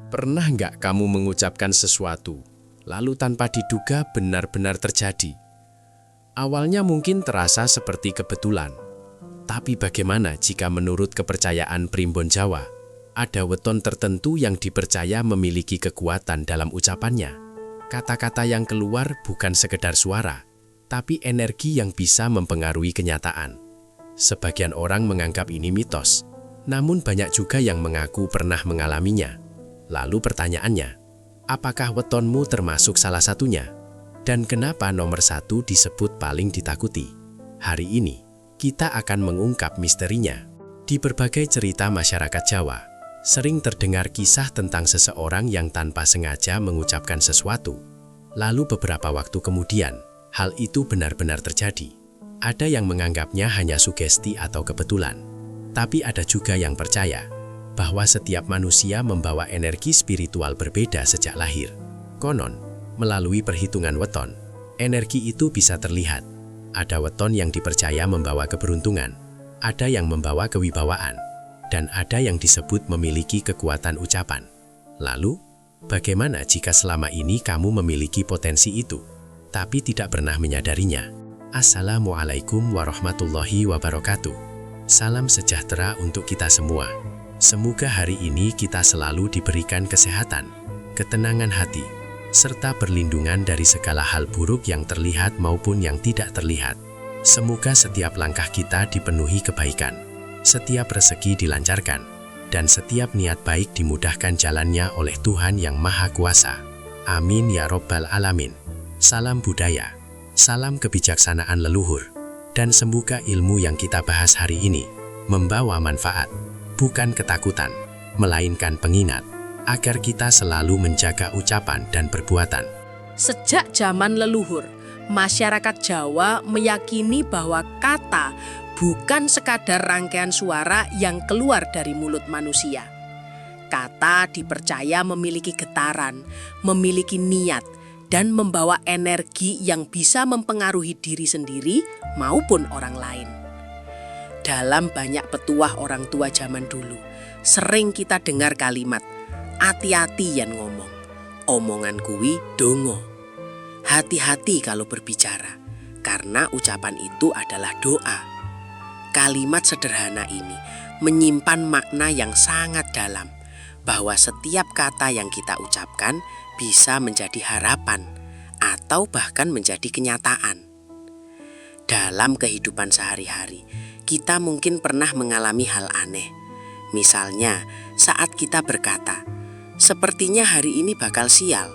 Pernah nggak kamu mengucapkan sesuatu, lalu tanpa diduga benar-benar terjadi? Awalnya mungkin terasa seperti kebetulan. Tapi bagaimana jika menurut kepercayaan Primbon Jawa, ada weton tertentu yang dipercaya memiliki kekuatan dalam ucapannya? Kata-kata yang keluar bukan sekedar suara, tapi energi yang bisa mempengaruhi kenyataan. Sebagian orang menganggap ini mitos, namun banyak juga yang mengaku pernah mengalaminya. Lalu pertanyaannya, apakah wetonmu termasuk salah satunya? Dan kenapa nomor 1 disebut paling ditakuti? Hari ini, kita akan mengungkap misterinya. Di berbagai cerita masyarakat Jawa, sering terdengar kisah tentang seseorang yang tanpa sengaja mengucapkan sesuatu. Lalu beberapa waktu kemudian, hal itu benar-benar terjadi. Ada yang menganggapnya hanya sugesti atau kebetulan. Tapi ada juga yang percaya bahwa setiap manusia membawa energi spiritual berbeda sejak lahir. Konon, melalui perhitungan weton, energi itu bisa terlihat. Ada weton yang dipercaya membawa keberuntungan, ada yang membawa kewibawaan, dan ada yang disebut memiliki kekuatan ucapan. Lalu, bagaimana jika selama ini kamu memiliki potensi itu, tapi tidak pernah menyadarinya? Assalamualaikum warahmatullahi wabarakatuh. Salam sejahtera untuk kita semua. Semoga hari ini kita selalu diberikan kesehatan, ketenangan hati, serta perlindungan dari segala hal buruk yang terlihat maupun yang tidak terlihat. Semoga setiap langkah kita dipenuhi kebaikan, setiap rezeki dilancarkan, dan setiap niat baik dimudahkan jalannya oleh Tuhan Yang Maha Kuasa. Amin ya Robbal Alamin. Salam budaya, salam kebijaksanaan leluhur, dan semoga ilmu yang kita bahas hari ini membawa manfaat, bukan ketakutan, melainkan pengingat, agar kita selalu menjaga ucapan dan perbuatan. Sejak zaman leluhur, masyarakat Jawa meyakini bahwa kata bukan sekadar rangkaian suara yang keluar dari mulut manusia. Kata dipercaya memiliki getaran, memiliki niat, dan membawa energi yang bisa mempengaruhi diri sendiri maupun orang lain. Dalam banyak petuah orang tua zaman dulu, sering kita dengar kalimat, hati-hati yen ngomong, omongan kuwi dongo. Hati-hati kalau berbicara, karena ucapan itu adalah doa. Kalimat sederhana ini menyimpan makna yang sangat dalam, bahwa setiap kata yang kita ucapkan bisa menjadi harapan, atau bahkan menjadi kenyataan. Dalam kehidupan sehari-hari, kita mungkin pernah mengalami hal aneh. Misalnya, saat kita berkata, sepertinya hari ini bakal sial.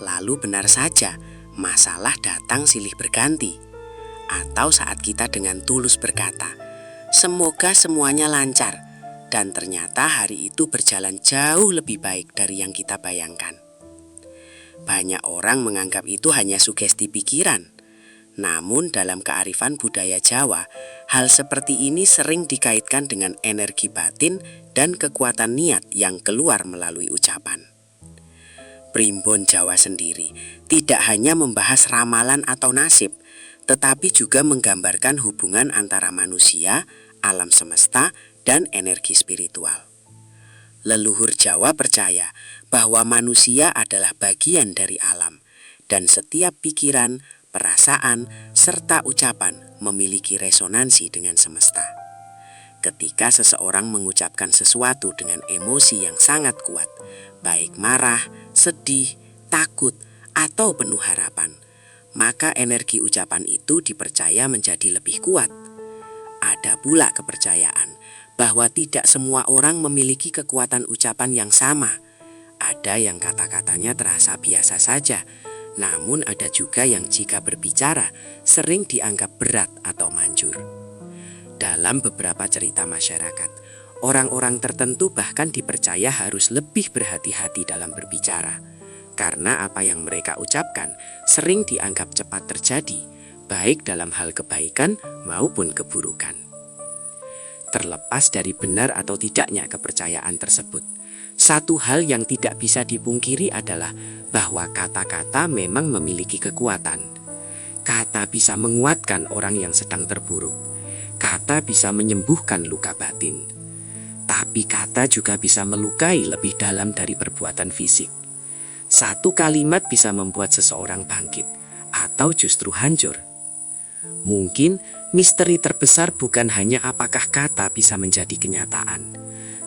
Lalu benar saja, masalah datang silih berganti. Atau saat kita dengan tulus berkata, semoga semuanya lancar. Dan ternyata hari itu berjalan jauh lebih baik dari yang kita bayangkan. Banyak orang menganggap itu hanya sugesti pikiran. Namun dalam kearifan budaya Jawa, hal seperti ini sering dikaitkan dengan energi batin dan kekuatan niat yang keluar melalui ucapan. Primbon Jawa sendiri tidak hanya membahas ramalan atau nasib, tetapi juga menggambarkan hubungan antara manusia, alam semesta, dan energi spiritual. Leluhur Jawa percaya bahwa manusia adalah bagian dari alam, dan setiap pikiran, perasaan, serta ucapan memiliki resonansi dengan semesta. Ketika seseorang mengucapkan sesuatu dengan emosi yang sangat kuat, baik marah, sedih, takut, atau penuh harapan, maka energi ucapan itu dipercaya menjadi lebih kuat. Ada pula kepercayaan bahwa tidak semua orang memiliki kekuatan ucapan yang sama. Ada yang kata-katanya terasa biasa saja, namun ada juga yang jika berbicara sering dianggap berat atau manjur. Dalam beberapa cerita masyarakat, orang-orang tertentu bahkan dipercaya harus lebih berhati-hati dalam berbicara, karena apa yang mereka ucapkan sering dianggap cepat terjadi, baik dalam hal kebaikan maupun keburukan. Terlepas dari benar atau tidaknya kepercayaan tersebut, satu hal yang tidak bisa dipungkiri adalah bahwa kata-kata memang memiliki kekuatan. Kata bisa menguatkan orang yang sedang terpuruk. Kata bisa menyembuhkan luka batin. Tapi kata juga bisa melukai lebih dalam dari perbuatan fisik. Satu kalimat bisa membuat seseorang bangkit atau justru hancur. Mungkin misteri terbesar bukan hanya apakah kata bisa menjadi kenyataan,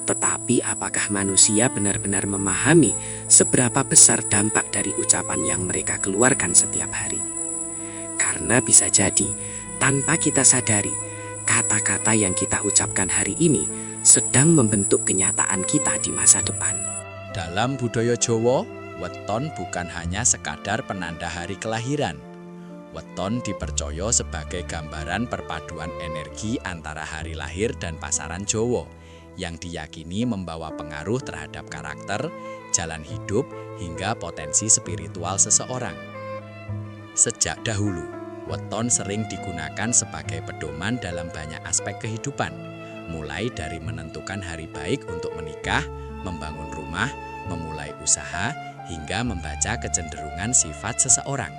tetapi apakah manusia benar-benar memahami seberapa besar dampak dari ucapan yang mereka keluarkan setiap hari. Karena bisa jadi, tanpa kita sadari, kata-kata yang kita ucapkan hari ini sedang membentuk kenyataan kita di masa depan. Dalam budaya Jawa, weton bukan hanya sekadar penanda hari kelahiran. Weton dipercaya sebagai gambaran perpaduan energi antara hari lahir dan pasaran Jawa, yang diyakini membawa pengaruh terhadap karakter, jalan hidup, hingga potensi spiritual seseorang. Sejak dahulu, weton sering digunakan sebagai pedoman dalam banyak aspek kehidupan, mulai dari menentukan hari baik untuk menikah, membangun rumah, memulai usaha, hingga membaca kecenderungan sifat seseorang.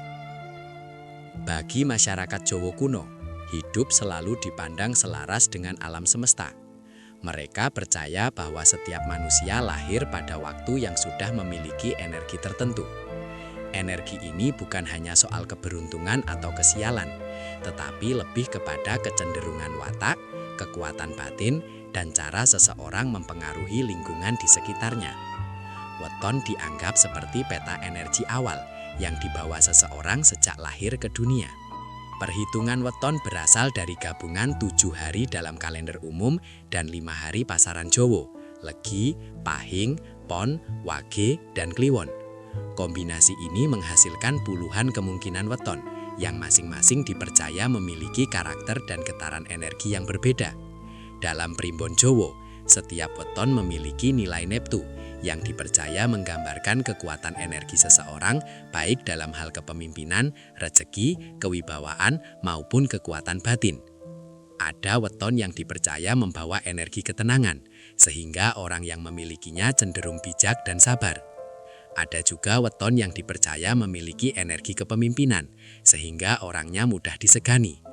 Bagi masyarakat Jawa kuno, hidup selalu dipandang selaras dengan alam semesta. Mereka percaya bahwa setiap manusia lahir pada waktu yang sudah memiliki energi tertentu. Energi ini bukan hanya soal keberuntungan atau kesialan, tetapi lebih kepada kecenderungan watak, kekuatan batin, dan cara seseorang mempengaruhi lingkungan di sekitarnya. Weton dianggap seperti peta energi awal yang dibawa seseorang sejak lahir ke dunia. Perhitungan weton berasal dari gabungan 7 hari dalam kalender umum dan 5 hari pasaran Jawa, Legi, Pahing, Pon, Wage, dan Kliwon. Kombinasi ini menghasilkan puluhan kemungkinan weton yang masing-masing dipercaya memiliki karakter dan getaran energi yang berbeda. Dalam primbon Jawa, setiap weton memiliki nilai neptu yang dipercaya menggambarkan kekuatan energi seseorang baik dalam hal kepemimpinan, rezeki, kewibawaan, maupun kekuatan batin. Ada weton yang dipercaya membawa energi ketenangan, sehingga orang yang memilikinya cenderung bijak dan sabar. Ada juga weton yang dipercaya memiliki energi kepemimpinan, sehingga orangnya mudah disegani.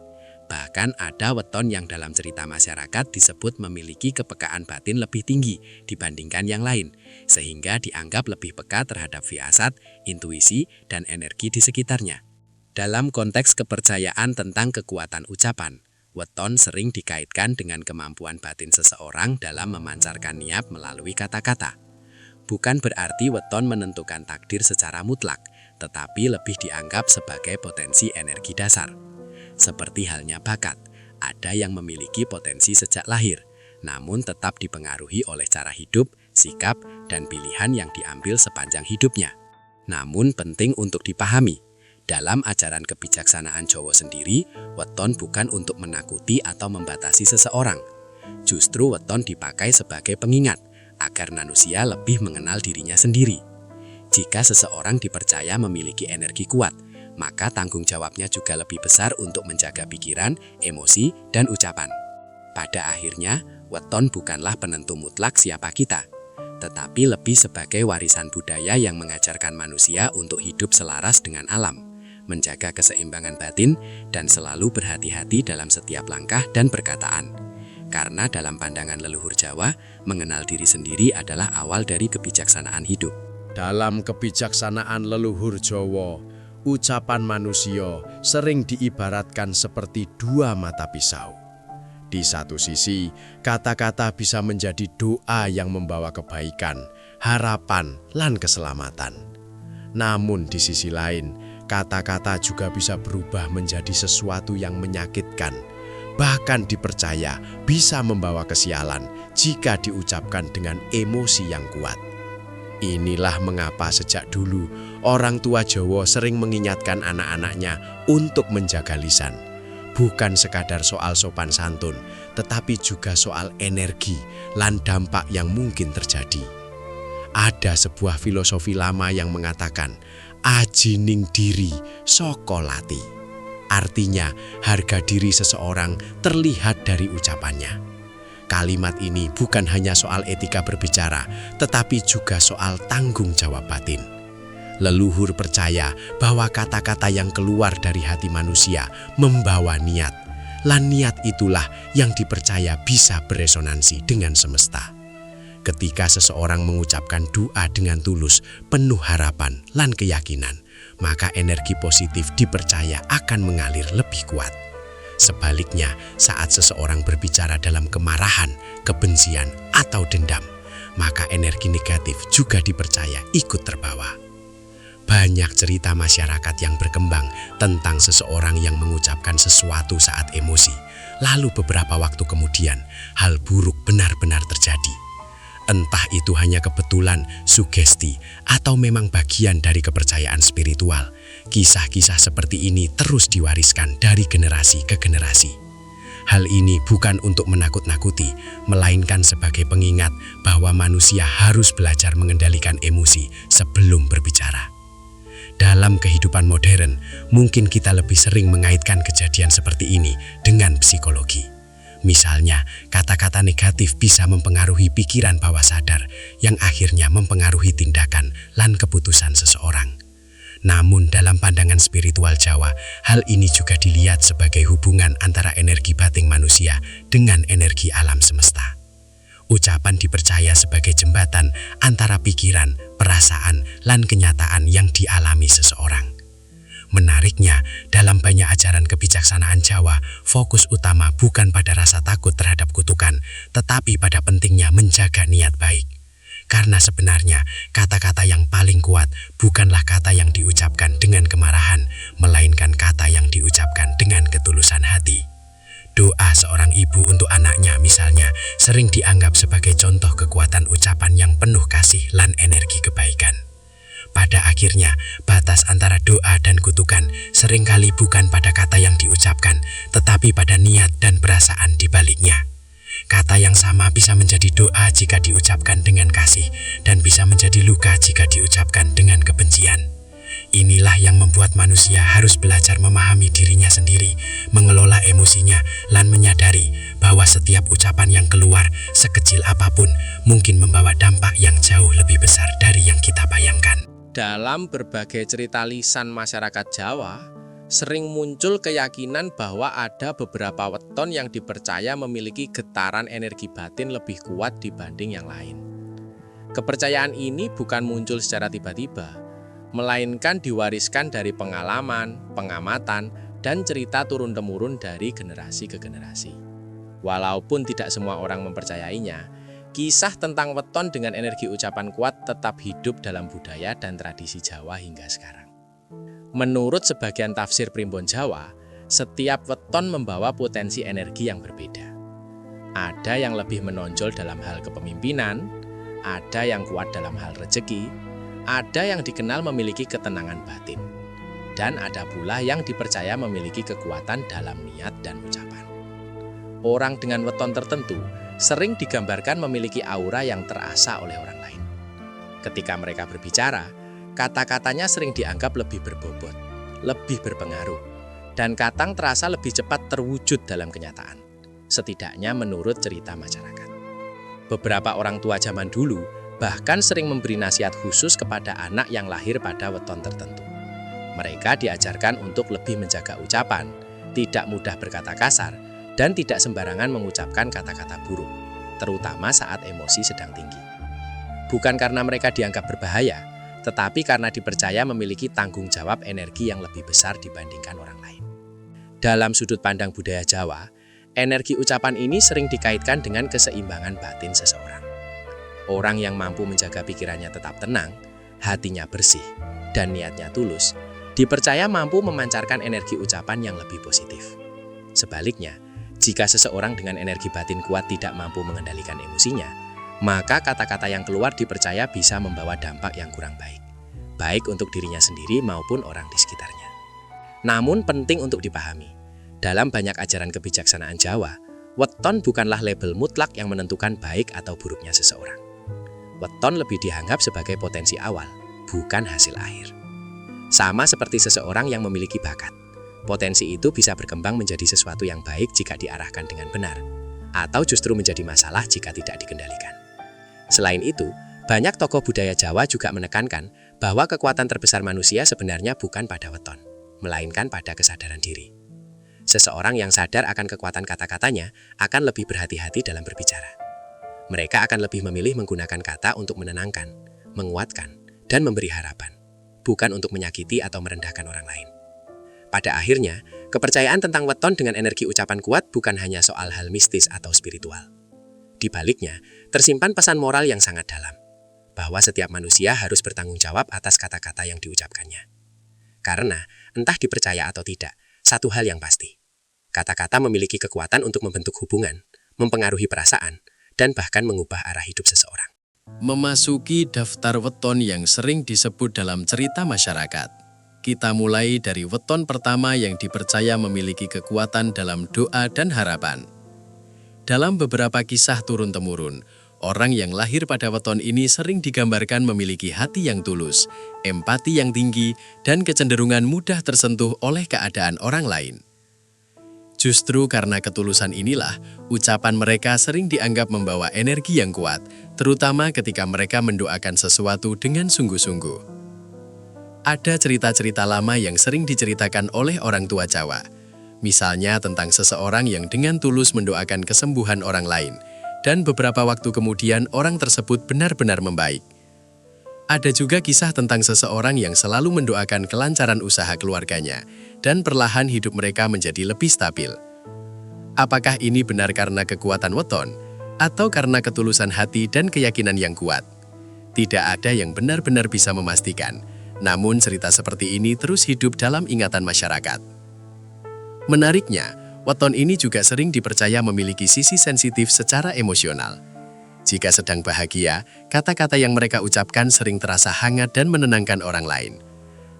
Bahkan ada weton yang dalam cerita masyarakat disebut memiliki kepekaan batin lebih tinggi dibandingkan yang lain, sehingga dianggap lebih peka terhadap firasat, intuisi, dan energi di sekitarnya. Dalam konteks kepercayaan tentang kekuatan ucapan, weton sering dikaitkan dengan kemampuan batin seseorang dalam memancarkan niat melalui kata-kata. Bukan berarti weton menentukan takdir secara mutlak, tetapi lebih dianggap sebagai potensi energi dasar. Seperti halnya bakat, ada yang memiliki potensi sejak lahir, namun tetap dipengaruhi oleh cara hidup, sikap, dan pilihan yang diambil sepanjang hidupnya. Namun penting untuk dipahami, dalam ajaran kebijaksanaan Jawa sendiri, weton bukan untuk menakuti atau membatasi seseorang. Justru weton dipakai sebagai pengingat, agar manusia lebih mengenal dirinya sendiri. Jika seseorang dipercaya memiliki energi kuat, maka tanggung jawabnya juga lebih besar untuk menjaga pikiran, emosi, dan ucapan. Pada akhirnya, weton bukanlah penentu mutlak siapa kita, tetapi lebih sebagai warisan budaya yang mengajarkan manusia untuk hidup selaras dengan alam, menjaga keseimbangan batin, dan selalu berhati-hati dalam setiap langkah dan perkataan. Karena dalam pandangan leluhur Jawa, mengenal diri sendiri adalah awal dari kebijaksanaan hidup. Dalam kebijaksanaan leluhur Jawa, ucapan manusia sering diibaratkan seperti dua mata pisau. Di satu sisi, kata-kata bisa menjadi doa yang membawa kebaikan, harapan, lan keselamatan. Namun di sisi lain, kata-kata juga bisa berubah menjadi sesuatu yang menyakitkan, bahkan dipercaya bisa membawa kesialan jika diucapkan dengan emosi yang kuat. Inilah mengapa sejak dulu orang tua Jawa sering mengingatkan anak-anaknya untuk menjaga lisan. Bukan sekadar soal sopan santun, tetapi juga soal energi lan dampak yang mungkin terjadi. Ada sebuah filosofi lama yang mengatakan, ajining diri saka lati. Artinya, harga diri seseorang terlihat dari ucapannya. Kalimat ini bukan hanya soal etika berbicara, tetapi juga soal tanggung jawab batin. Leluhur percaya bahwa kata-kata yang keluar dari hati manusia membawa niat, lan niat itulah yang dipercaya bisa beresonansi dengan semesta. ketika seseorang mengucapkan doa dengan tulus, penuh harapan lan keyakinan, maka energi positif dipercaya akan mengalir lebih kuat. Sebaliknya, saat seseorang berbicara dalam kemarahan, kebencian, atau dendam, maka energi negatif juga dipercaya ikut terbawa. Banyak cerita masyarakat yang berkembang tentang seseorang yang mengucapkan sesuatu saat emosi, lalu beberapa waktu kemudian hal buruk benar-benar terjadi. Entah itu hanya kebetulan, sugesti, atau memang bagian dari kepercayaan spiritual. Kisah-kisah seperti ini terus diwariskan dari generasi ke generasi. Hal ini bukan untuk menakut-nakuti, melainkan sebagai pengingat bahwa manusia harus belajar mengendalikan emosi sebelum berbicara. Dalam kehidupan modern, mungkin kita lebih sering mengaitkan kejadian seperti ini dengan psikologi. Misalnya, kata-kata negatif bisa mempengaruhi pikiran bawah sadar yang akhirnya mempengaruhi tindakan dan keputusan seseorang. Namun dalam pandangan spiritual Jawa, hal ini juga dilihat sebagai hubungan antara energi batin manusia dengan energi alam semesta. Ucapan dipercaya sebagai jembatan antara pikiran, perasaan, dan kenyataan yang dialami seseorang. Menariknya, dalam banyak ajaran kebijaksanaan Jawa, fokus utama bukan pada rasa takut terhadap kutukan, tetapi pada pentingnya menjaga niat baik. Karena sebenarnya, kata-kata yang paling kuat bukanlah kata yang diucapkan dengan kemarahan, melainkan kata yang diucapkan dengan ketulusan hati. Doa seorang ibu untuk anaknya misalnya sering dianggap sebagai contoh kekuatan ucapan yang penuh kasih dan energi kebaikan. Pada akhirnya, batas antara doa dan kutukan seringkali bukan pada kata yang diucapkan, tetapi pada niat dan perasaan di baliknya. Kata yang sama bisa menjadi doa jika diucapkan dengan kasih, dan bisa menjadi luka jika diucapkan dengan kebencian. Inilah yang membuat manusia harus belajar memahami dirinya sendiri, mengelola emosinya, dan menyadari bahwa setiap ucapan yang keluar, sekecil apapun, mungkin membawa dampak yang jauh lebih besar dari yang kita bayangkan. Dalam berbagai cerita lisan masyarakat Jawa, sering muncul keyakinan bahwa ada beberapa weton yang dipercaya memiliki getaran energi batin lebih kuat dibanding yang lain. Kepercayaan ini bukan muncul secara tiba-tiba, melainkan diwariskan dari pengalaman, pengamatan, dan cerita turun-temurun dari generasi ke generasi. Walaupun tidak semua orang mempercayainya, kisah tentang weton dengan energi ucapan kuat tetap hidup dalam budaya dan tradisi Jawa hingga sekarang. Menurut sebagian tafsir primbon Jawa, setiap weton membawa potensi energi yang berbeda. Ada yang lebih menonjol dalam hal kepemimpinan, ada yang kuat dalam hal rezeki, ada yang dikenal memiliki ketenangan batin, dan ada pula yang dipercaya memiliki kekuatan dalam niat dan ucapan. Orang dengan weton tertentu sering digambarkan memiliki aura yang terasa oleh orang lain. Ketika mereka berbicara, kata-katanya sering dianggap lebih berbobot, lebih berpengaruh, dan kadang terasa lebih cepat terwujud dalam kenyataan, setidaknya menurut cerita masyarakat. Beberapa orang tua zaman dulu bahkan sering memberi nasihat khusus kepada anak yang lahir pada weton tertentu. Mereka diajarkan untuk lebih menjaga ucapan, tidak mudah berkata kasar, dan tidak sembarangan mengucapkan kata-kata buruk, terutama saat emosi sedang tinggi. Bukan karena mereka dianggap berbahaya, tetapi karena dipercaya memiliki tanggung jawab energi yang lebih besar dibandingkan orang lain. Dalam sudut pandang budaya Jawa, energi ucapan ini sering dikaitkan dengan keseimbangan batin seseorang. Orang yang mampu menjaga pikirannya tetap tenang, hatinya bersih, dan niatnya tulus, dipercaya mampu memancarkan energi ucapan yang lebih positif. Sebaliknya, jika seseorang dengan energi batin kuat tidak mampu mengendalikan emosinya, maka kata-kata yang keluar dipercaya bisa membawa dampak yang kurang baik, baik untuk dirinya sendiri maupun orang di sekitarnya. Namun penting untuk dipahami, dalam banyak ajaran kebijaksanaan Jawa, weton bukanlah label mutlak yang menentukan baik atau buruknya seseorang. Weton lebih dianggap sebagai potensi awal, bukan hasil akhir. Sama seperti seseorang yang memiliki bakat, potensi itu bisa berkembang menjadi sesuatu yang baik jika diarahkan dengan benar, atau justru menjadi masalah jika tidak dikendalikan. Selain itu, banyak tokoh budaya Jawa juga menekankan bahwa kekuatan terbesar manusia sebenarnya bukan pada weton, melainkan pada kesadaran diri. Seseorang yang sadar akan kekuatan kata-katanya akan lebih berhati-hati dalam berbicara. Mereka akan lebih memilih menggunakan kata untuk menenangkan, menguatkan, dan memberi harapan, bukan untuk menyakiti atau merendahkan orang lain. Pada akhirnya, kepercayaan tentang weton dengan energi ucapan kuat bukan hanya soal hal mistis atau spiritual. Di baliknya, tersimpan pesan moral yang sangat dalam, bahwa setiap manusia harus bertanggung jawab atas kata-kata yang diucapkannya. Karena, entah dipercaya atau tidak, satu hal yang pasti, kata-kata memiliki kekuatan untuk membentuk hubungan, mempengaruhi perasaan, dan bahkan mengubah arah hidup seseorang. Memasuki daftar weton yang sering disebut dalam cerita masyarakat. Kita mulai dari weton pertama yang dipercaya memiliki kekuatan dalam doa dan harapan. Dalam beberapa kisah turun-temurun, orang yang lahir pada weton ini sering digambarkan memiliki hati yang tulus, empati yang tinggi, dan kecenderungan mudah tersentuh oleh keadaan orang lain. Justru karena ketulusan inilah, ucapan mereka sering dianggap membawa energi yang kuat, terutama ketika mereka mendoakan sesuatu dengan sungguh-sungguh. Ada cerita-cerita lama yang sering diceritakan oleh orang tua Jawa, misalnya tentang seseorang yang dengan tulus mendoakan kesembuhan orang lain, dan beberapa waktu kemudian orang tersebut benar-benar membaik. Ada juga kisah tentang seseorang yang selalu mendoakan kelancaran usaha keluarganya, dan perlahan hidup mereka menjadi lebih stabil. Apakah ini benar karena kekuatan weton, atau karena ketulusan hati dan keyakinan yang kuat? Tidak ada yang benar-benar bisa memastikan, namun cerita seperti ini terus hidup dalam ingatan masyarakat. Menariknya, weton ini juga sering dipercaya memiliki sisi sensitif secara emosional. Jika sedang bahagia, kata-kata yang mereka ucapkan sering terasa hangat dan menenangkan orang lain.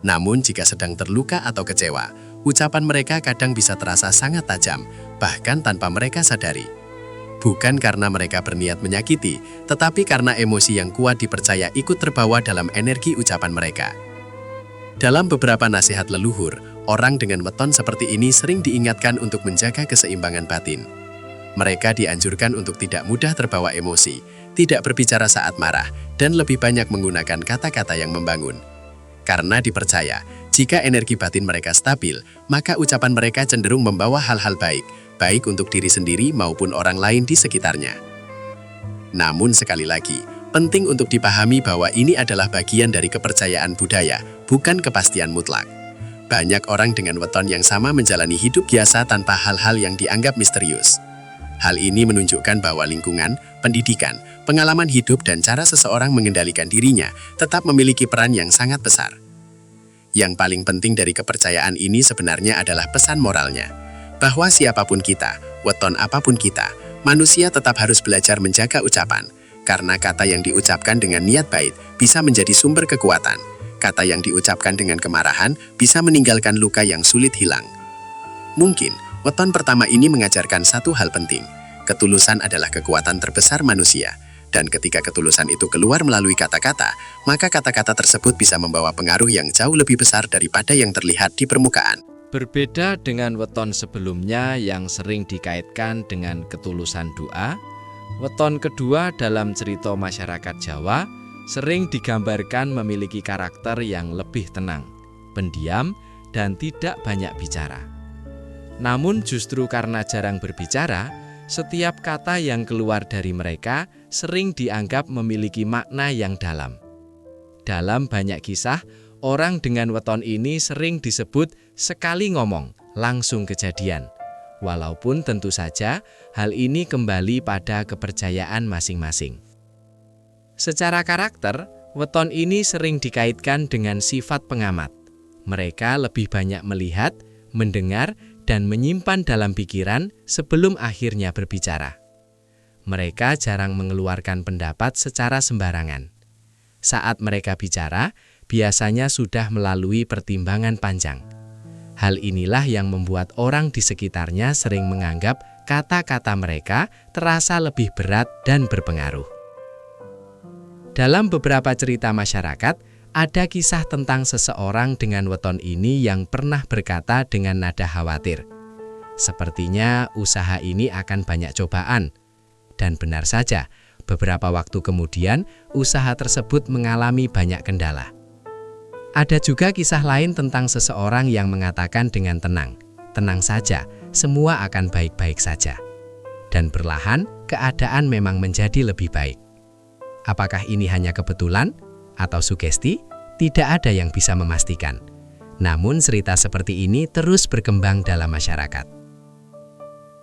Namun jika sedang terluka atau kecewa, ucapan mereka kadang bisa terasa sangat tajam, bahkan tanpa mereka sadari. Bukan karena mereka berniat menyakiti, tetapi karena emosi yang kuat dipercaya ikut terbawa dalam energi ucapan mereka. Dalam beberapa nasihat leluhur, orang dengan weton seperti ini sering diingatkan untuk menjaga keseimbangan batin. Mereka dianjurkan untuk tidak mudah terbawa emosi, tidak berbicara saat marah, dan lebih banyak menggunakan kata-kata yang membangun. Karena dipercaya, jika energi batin mereka stabil, maka ucapan mereka cenderung membawa hal-hal baik, baik untuk diri sendiri maupun orang lain di sekitarnya. Namun sekali lagi, penting untuk dipahami bahwa ini adalah bagian dari kepercayaan budaya, bukan kepastian mutlak. Banyak orang dengan weton yang sama menjalani hidup biasa tanpa hal-hal yang dianggap misterius. Hal ini menunjukkan bahwa lingkungan, pendidikan, pengalaman hidup, dan cara seseorang mengendalikan dirinya tetap memiliki peran yang sangat besar. Yang paling penting dari kepercayaan ini sebenarnya adalah pesan moralnya, bahwa siapapun kita, weton apapun kita, manusia tetap harus belajar menjaga ucapan, karena kata yang diucapkan dengan niat baik bisa menjadi sumber kekuatan. Kata yang diucapkan dengan kemarahan bisa meninggalkan luka yang sulit hilang. Mungkin, weton pertama ini mengajarkan satu hal penting. Ketulusan adalah kekuatan terbesar manusia. Dan ketika ketulusan itu keluar melalui kata-kata, maka kata-kata tersebut bisa membawa pengaruh yang jauh lebih besar daripada yang terlihat di permukaan. Berbeda dengan weton sebelumnya yang sering dikaitkan dengan ketulusan doa, weton kedua dalam cerita masyarakat Jawa sering digambarkan memiliki karakter yang lebih tenang, pendiam, dan tidak banyak bicara. Namun justru karena jarang berbicara, setiap kata yang keluar dari mereka sering dianggap memiliki makna yang dalam. Dalam banyak kisah, orang dengan weton ini sering disebut sekali ngomong, langsung kejadian. Walaupun tentu saja hal ini kembali pada kepercayaan masing-masing. Secara karakter, weton ini sering dikaitkan dengan sifat pengamat. Mereka lebih banyak melihat, mendengar, dan menyimpan dalam pikiran sebelum akhirnya berbicara. Mereka jarang mengeluarkan pendapat secara sembarangan. Saat mereka bicara, biasanya sudah melalui pertimbangan panjang. Hal inilah yang membuat orang di sekitarnya sering menganggap kata-kata mereka terasa lebih berat dan berpengaruh. Dalam beberapa cerita masyarakat, ada kisah tentang seseorang dengan weton ini yang pernah berkata dengan nada khawatir. Sepertinya usaha ini akan banyak cobaan. Dan benar saja, beberapa waktu kemudian usaha tersebut mengalami banyak kendala. Ada juga kisah lain tentang seseorang yang mengatakan dengan tenang, "Tenang saja, semua akan baik-baik saja." Dan perlahan keadaan memang menjadi lebih baik. Apakah ini hanya kebetulan atau sugesti? Tidak ada yang bisa memastikan. Namun cerita seperti ini terus berkembang dalam masyarakat.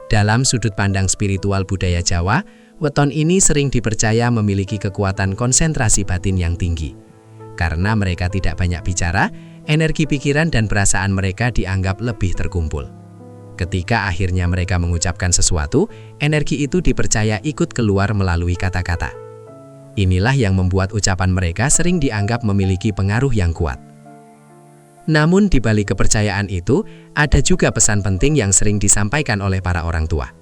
Dalam sudut pandang spiritual budaya Jawa, weton ini sering dipercaya memiliki kekuatan konsentrasi batin yang tinggi. Karena mereka tidak banyak bicara, energi pikiran dan perasaan mereka dianggap lebih terkumpul. Ketika akhirnya mereka mengucapkan sesuatu, energi itu dipercaya ikut keluar melalui kata-kata. Inilah yang membuat ucapan mereka sering dianggap memiliki pengaruh yang kuat. Namun di balik kepercayaan itu, ada juga pesan penting yang sering disampaikan oleh para orang tua.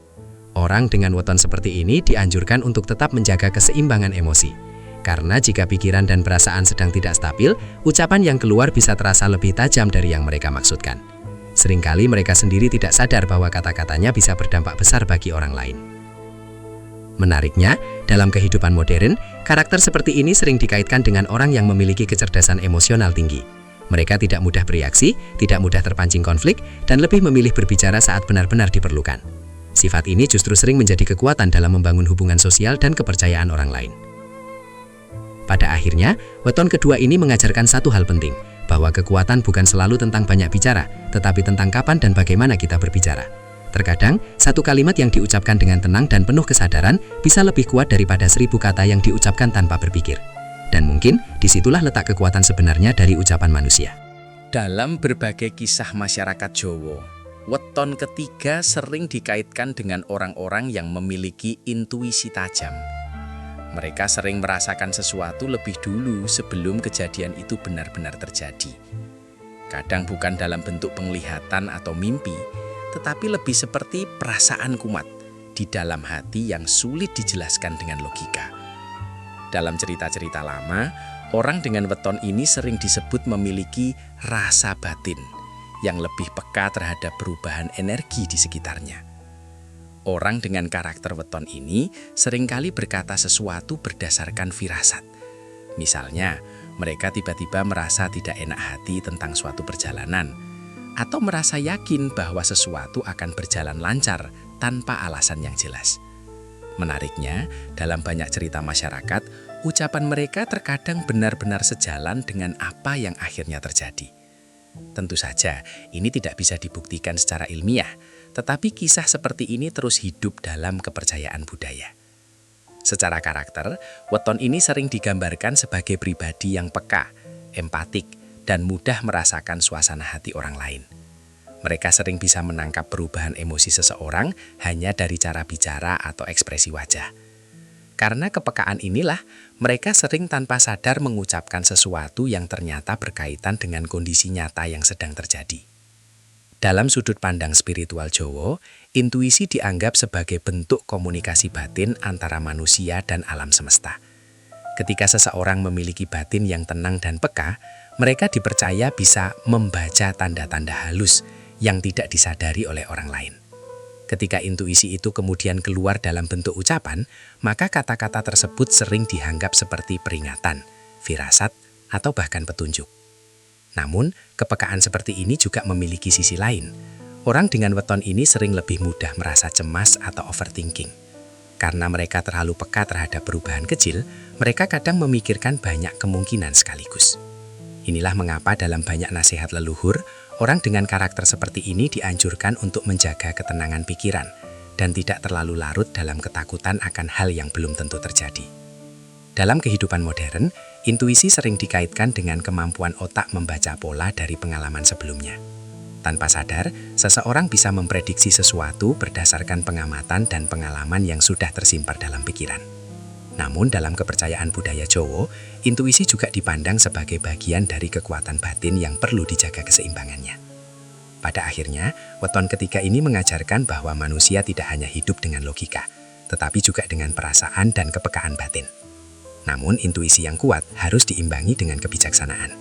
Orang dengan weton seperti ini dianjurkan untuk tetap menjaga keseimbangan emosi. Karena jika pikiran dan perasaan sedang tidak stabil, ucapan yang keluar bisa terasa lebih tajam dari yang mereka maksudkan. Seringkali mereka sendiri tidak sadar bahwa kata-katanya bisa berdampak besar bagi orang lain. Menariknya, dalam kehidupan modern, karakter seperti ini sering dikaitkan dengan orang yang memiliki kecerdasan emosional tinggi. Mereka tidak mudah bereaksi, tidak mudah terpancing konflik, dan lebih memilih berbicara saat benar-benar diperlukan. Sifat ini justru sering menjadi kekuatan dalam membangun hubungan sosial dan kepercayaan orang lain. Pada akhirnya, weton kedua ini mengajarkan satu hal penting, bahwa kekuatan bukan selalu tentang banyak bicara, tetapi tentang kapan dan bagaimana kita berbicara. Terkadang, satu kalimat yang diucapkan dengan tenang dan penuh kesadaran bisa lebih kuat daripada 1000 kata yang diucapkan tanpa berpikir. Dan mungkin disitulah letak kekuatan sebenarnya dari ucapan manusia. Dalam berbagai kisah masyarakat Jawa, weton ketiga sering dikaitkan dengan orang-orang yang memiliki intuisi tajam. Mereka sering merasakan sesuatu lebih dulu sebelum kejadian itu benar-benar terjadi. Kadang bukan dalam bentuk penglihatan atau mimpi, tetapi lebih seperti perasaan kumat di dalam hati yang sulit dijelaskan dengan logika. Dalam cerita-cerita lama, orang dengan weton ini sering disebut memiliki rasa batin yang lebih peka terhadap perubahan energi di sekitarnya. Orang dengan karakter weton ini seringkali berkata sesuatu berdasarkan firasat. Misalnya, mereka tiba-tiba merasa tidak enak hati tentang suatu perjalanan, atau merasa yakin bahwa sesuatu akan berjalan lancar tanpa alasan yang jelas. Menariknya, dalam banyak cerita masyarakat, ucapan mereka terkadang benar-benar sejalan dengan apa yang akhirnya terjadi. Tentu saja, ini tidak bisa dibuktikan secara ilmiah, tetapi kisah seperti ini terus hidup dalam kepercayaan budaya. Secara karakter, weton ini sering digambarkan sebagai pribadi yang peka, empatik, dan mudah merasakan suasana hati orang lain. Mereka sering bisa menangkap perubahan emosi seseorang hanya dari cara bicara atau ekspresi wajah. Karena kepekaan inilah, mereka sering tanpa sadar mengucapkan sesuatu yang ternyata berkaitan dengan kondisi nyata yang sedang terjadi. Dalam sudut pandang spiritual Jawa, intuisi dianggap sebagai bentuk komunikasi batin antara manusia dan alam semesta. Ketika seseorang memiliki batin yang tenang dan peka, mereka dipercaya bisa membaca tanda-tanda halus yang tidak disadari oleh orang lain. Ketika intuisi itu kemudian keluar dalam bentuk ucapan, maka kata-kata tersebut sering dianggap seperti peringatan, firasat, atau bahkan petunjuk. Namun, kepekaan seperti ini juga memiliki sisi lain. Orang dengan weton ini sering lebih mudah merasa cemas atau overthinking. Karena mereka terlalu peka terhadap perubahan kecil, mereka kadang memikirkan banyak kemungkinan sekaligus. Inilah mengapa dalam banyak nasihat leluhur, orang dengan karakter seperti ini dianjurkan untuk menjaga ketenangan pikiran dan tidak terlalu larut dalam ketakutan akan hal yang belum tentu terjadi. Dalam kehidupan modern, intuisi sering dikaitkan dengan kemampuan otak membaca pola dari pengalaman sebelumnya. Tanpa sadar, seseorang bisa memprediksi sesuatu berdasarkan pengamatan dan pengalaman yang sudah tersimpan dalam pikiran. Namun dalam kepercayaan budaya Jawa, intuisi juga dipandang sebagai bagian dari kekuatan batin yang perlu dijaga keseimbangannya. Pada akhirnya, weton ketiga ini mengajarkan bahwa manusia tidak hanya hidup dengan logika, tetapi juga dengan perasaan dan kepekaan batin. Namun intuisi yang kuat harus diimbangi dengan kebijaksanaan.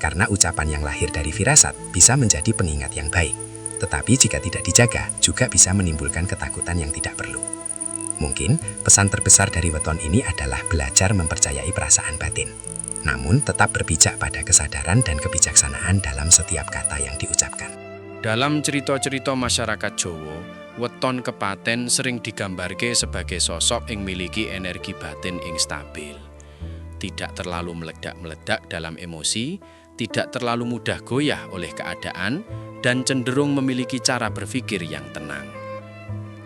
Karena ucapan yang lahir dari firasat bisa menjadi pengingat yang baik, tetapi jika tidak dijaga juga bisa menimbulkan ketakutan yang tidak perlu. Mungkin pesan terbesar dari weton ini adalah belajar mempercayai perasaan batin, namun tetap berpijak pada kesadaran dan kebijaksanaan dalam setiap kata yang diucapkan. Dalam cerita-cerita masyarakat Jawa, weton kepaten sering digambarke sebagai sosok yang miliki energi batin yang stabil. Tidak terlalu meledak-meledak dalam emosi, tidak terlalu mudah goyah oleh keadaan, dan cenderung memiliki cara berpikir yang tenang.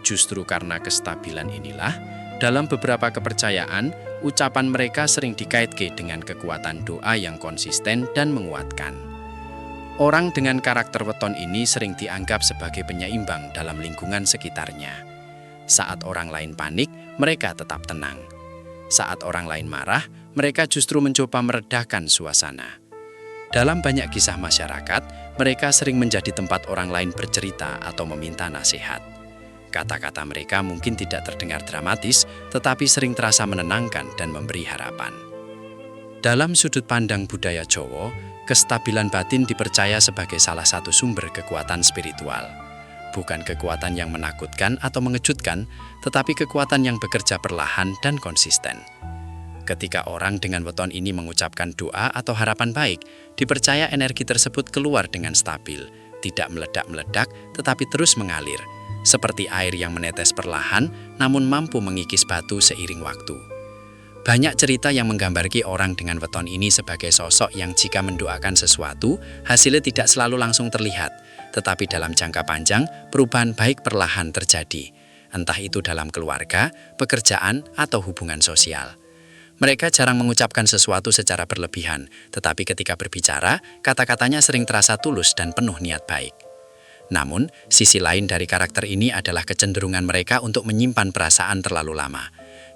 Justru karena kestabilan inilah, dalam beberapa kepercayaan, ucapan mereka sering dikaitkan dengan kekuatan doa yang konsisten dan menguatkan. Orang dengan karakter weton ini sering dianggap sebagai penyeimbang dalam lingkungan sekitarnya. Saat orang lain panik, mereka tetap tenang. Saat orang lain marah, mereka justru mencoba meredakan suasana. Dalam banyak kisah masyarakat, mereka sering menjadi tempat orang lain bercerita atau meminta nasihat. Kata-kata mereka mungkin tidak terdengar dramatis, tetapi sering terasa menenangkan dan memberi harapan. Dalam sudut pandang budaya Jawa, kestabilan batin dipercaya sebagai salah satu sumber kekuatan spiritual. Bukan kekuatan yang menakutkan atau mengejutkan, tetapi kekuatan yang bekerja perlahan dan konsisten. Ketika orang dengan weton ini mengucapkan doa atau harapan baik, dipercaya energi tersebut keluar dengan stabil, tidak meledak-meledak, tetapi terus mengalir, seperti air yang menetes perlahan, namun mampu mengikis batu seiring waktu. Banyak cerita yang menggambarkan orang dengan weton ini sebagai sosok yang jika mendoakan sesuatu, hasilnya tidak selalu langsung terlihat, tetapi dalam jangka panjang, perubahan baik perlahan terjadi, entah itu dalam keluarga, pekerjaan, atau hubungan sosial. Mereka jarang mengucapkan sesuatu secara berlebihan, tetapi ketika berbicara, kata-katanya sering terasa tulus dan penuh niat baik. Namun, sisi lain dari karakter ini adalah kecenderungan mereka untuk menyimpan perasaan terlalu lama.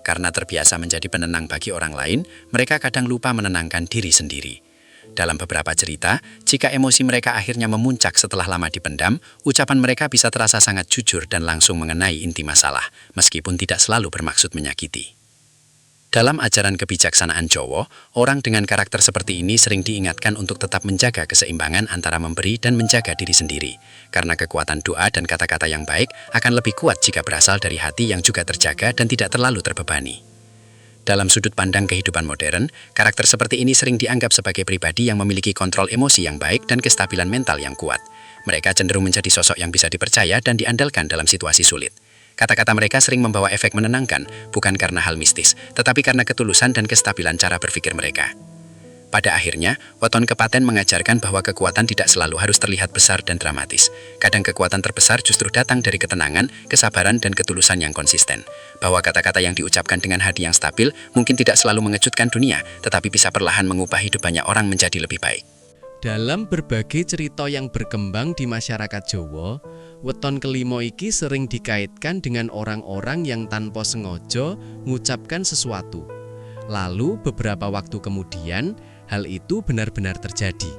Karena terbiasa menjadi penenang bagi orang lain, mereka kadang lupa menenangkan diri sendiri. Dalam beberapa cerita, jika emosi mereka akhirnya memuncak setelah lama dipendam, ucapan mereka bisa terasa sangat jujur dan langsung mengenai inti masalah, meskipun tidak selalu bermaksud menyakiti. Dalam ajaran kebijaksanaan Jawa, orang dengan karakter seperti ini sering diingatkan untuk tetap menjaga keseimbangan antara memberi dan menjaga diri sendiri, karena kekuatan doa dan kata-kata yang baik akan lebih kuat jika berasal dari hati yang juga terjaga dan tidak terlalu terbebani. Dalam sudut pandang kehidupan modern, karakter seperti ini sering dianggap sebagai pribadi yang memiliki kontrol emosi yang baik dan kestabilan mental yang kuat. Mereka cenderung menjadi sosok yang bisa dipercaya dan diandalkan dalam situasi sulit. Kata-kata mereka sering membawa efek menenangkan, bukan karena hal mistis, tetapi karena ketulusan dan kestabilan cara berpikir mereka. Pada akhirnya, weton kepaten mengajarkan bahwa kekuatan tidak selalu harus terlihat besar dan dramatis. Kadang kekuatan terbesar justru datang dari ketenangan, kesabaran, dan ketulusan yang konsisten. Bahwa kata-kata yang diucapkan dengan hati yang stabil mungkin tidak selalu mengejutkan dunia, tetapi bisa perlahan mengubah hidup banyak orang menjadi lebih baik. Dalam berbagai cerita yang berkembang di masyarakat Jawa, weton kelima iki sering dikaitkan dengan orang-orang yang tanpa sengaja mengucapkan sesuatu. Lalu beberapa waktu kemudian, hal itu benar-benar terjadi.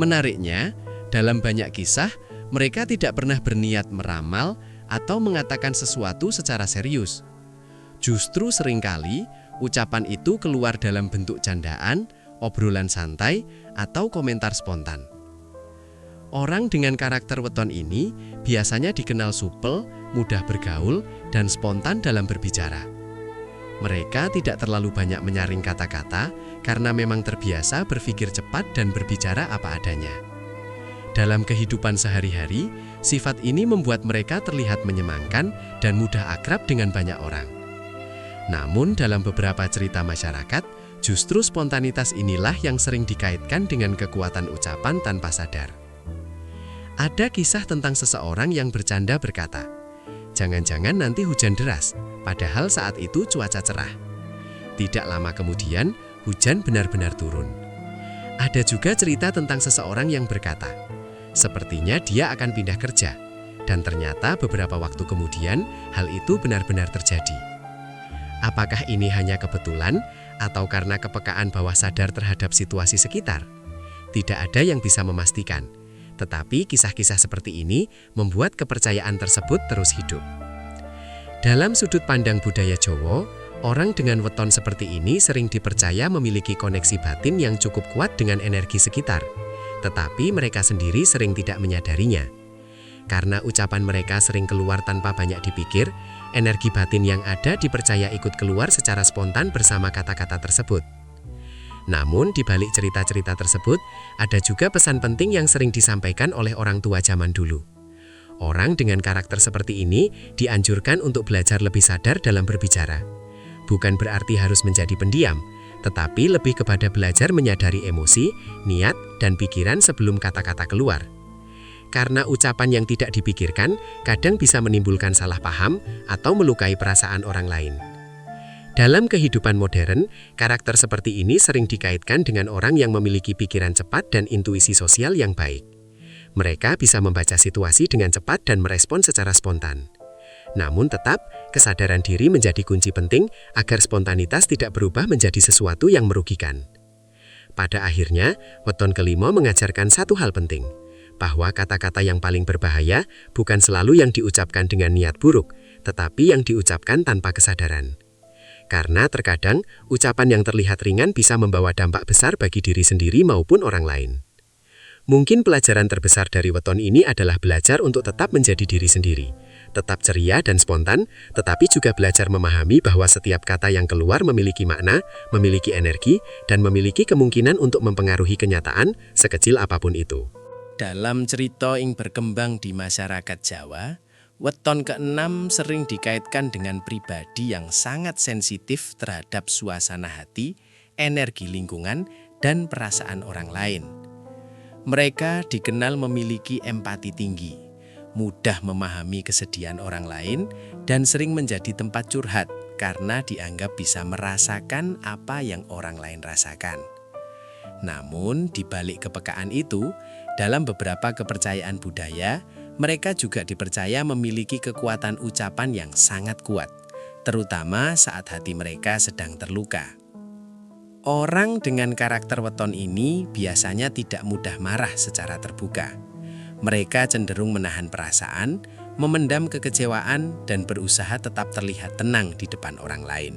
Menariknya, dalam banyak kisah, mereka tidak pernah berniat meramal atau mengatakan sesuatu secara serius. Justru seringkali, ucapan itu keluar dalam bentuk candaan, obrolan santai, atau komentar spontan. Orang dengan karakter weton ini biasanya dikenal supel, mudah bergaul, dan spontan dalam berbicara. Mereka tidak terlalu banyak menyaring kata-kata karena memang terbiasa berpikir cepat dan berbicara apa adanya. Dalam kehidupan sehari-hari, sifat ini membuat mereka terlihat menyenangkan dan mudah akrab dengan banyak orang. Namun dalam beberapa cerita masyarakat, justru spontanitas inilah yang sering dikaitkan dengan kekuatan ucapan tanpa sadar. Ada kisah tentang seseorang yang bercanda berkata, "Jangan-jangan nanti hujan deras," padahal saat itu cuaca cerah. Tidak lama kemudian, hujan benar-benar turun. Ada juga cerita tentang seseorang yang berkata, "Sepertinya dia akan pindah kerja," dan ternyata beberapa waktu kemudian, hal itu benar-benar terjadi. Apakah ini hanya kebetulan atau karena kepekaan bawah sadar terhadap situasi sekitar? Tidak ada yang bisa memastikan, tetapi kisah-kisah seperti ini membuat kepercayaan tersebut terus hidup. Dalam sudut pandang budaya Jawa, orang dengan weton seperti ini sering dipercaya memiliki koneksi batin yang cukup kuat dengan energi sekitar, tetapi mereka sendiri sering tidak menyadarinya. Karena ucapan mereka sering keluar tanpa banyak dipikir, energi batin yang ada dipercaya ikut keluar secara spontan bersama kata-kata tersebut. Namun, di balik cerita-cerita tersebut, ada juga pesan penting yang sering disampaikan oleh orang tua zaman dulu. Orang dengan karakter seperti ini dianjurkan untuk belajar lebih sadar dalam berbicara. Bukan berarti harus menjadi pendiam, tetapi lebih kepada belajar menyadari emosi, niat, dan pikiran sebelum kata-kata keluar. Karena ucapan yang tidak dipikirkan kadang bisa menimbulkan salah paham atau melukai perasaan orang lain. Dalam kehidupan modern, karakter seperti ini sering dikaitkan dengan orang yang memiliki pikiran cepat dan intuisi sosial yang baik. Mereka bisa membaca situasi dengan cepat dan merespon secara spontan. Namun tetap, kesadaran diri menjadi kunci penting agar spontanitas tidak berubah menjadi sesuatu yang merugikan. Pada akhirnya, weton kelima mengajarkan satu hal penting, bahwa kata-kata yang paling berbahaya bukan selalu yang diucapkan dengan niat buruk, tetapi yang diucapkan tanpa kesadaran. Karena terkadang, ucapan yang terlihat ringan bisa membawa dampak besar bagi diri sendiri maupun orang lain. Mungkin pelajaran terbesar dari weton ini adalah belajar untuk tetap menjadi diri sendiri, tetap ceria dan spontan, tetapi juga belajar memahami bahwa setiap kata yang keluar memiliki makna, memiliki energi, dan memiliki kemungkinan untuk mempengaruhi kenyataan sekecil apapun itu. Dalam cerita yang berkembang di masyarakat Jawa, weton ke-6 sering dikaitkan dengan pribadi yang sangat sensitif terhadap suasana hati, energi lingkungan, dan perasaan orang lain. Mereka dikenal memiliki empati tinggi, mudah memahami kesedihan orang lain, dan sering menjadi tempat curhat karena dianggap bisa merasakan apa yang orang lain rasakan. Namun, di balik kepekaan itu, dalam beberapa kepercayaan budaya, mereka juga dipercaya memiliki kekuatan ucapan yang sangat kuat, terutama saat hati mereka sedang terluka. Orang dengan karakter weton ini biasanya tidak mudah marah secara terbuka. Mereka cenderung menahan perasaan, memendam kekecewaan, dan berusaha tetap terlihat tenang di depan orang lain.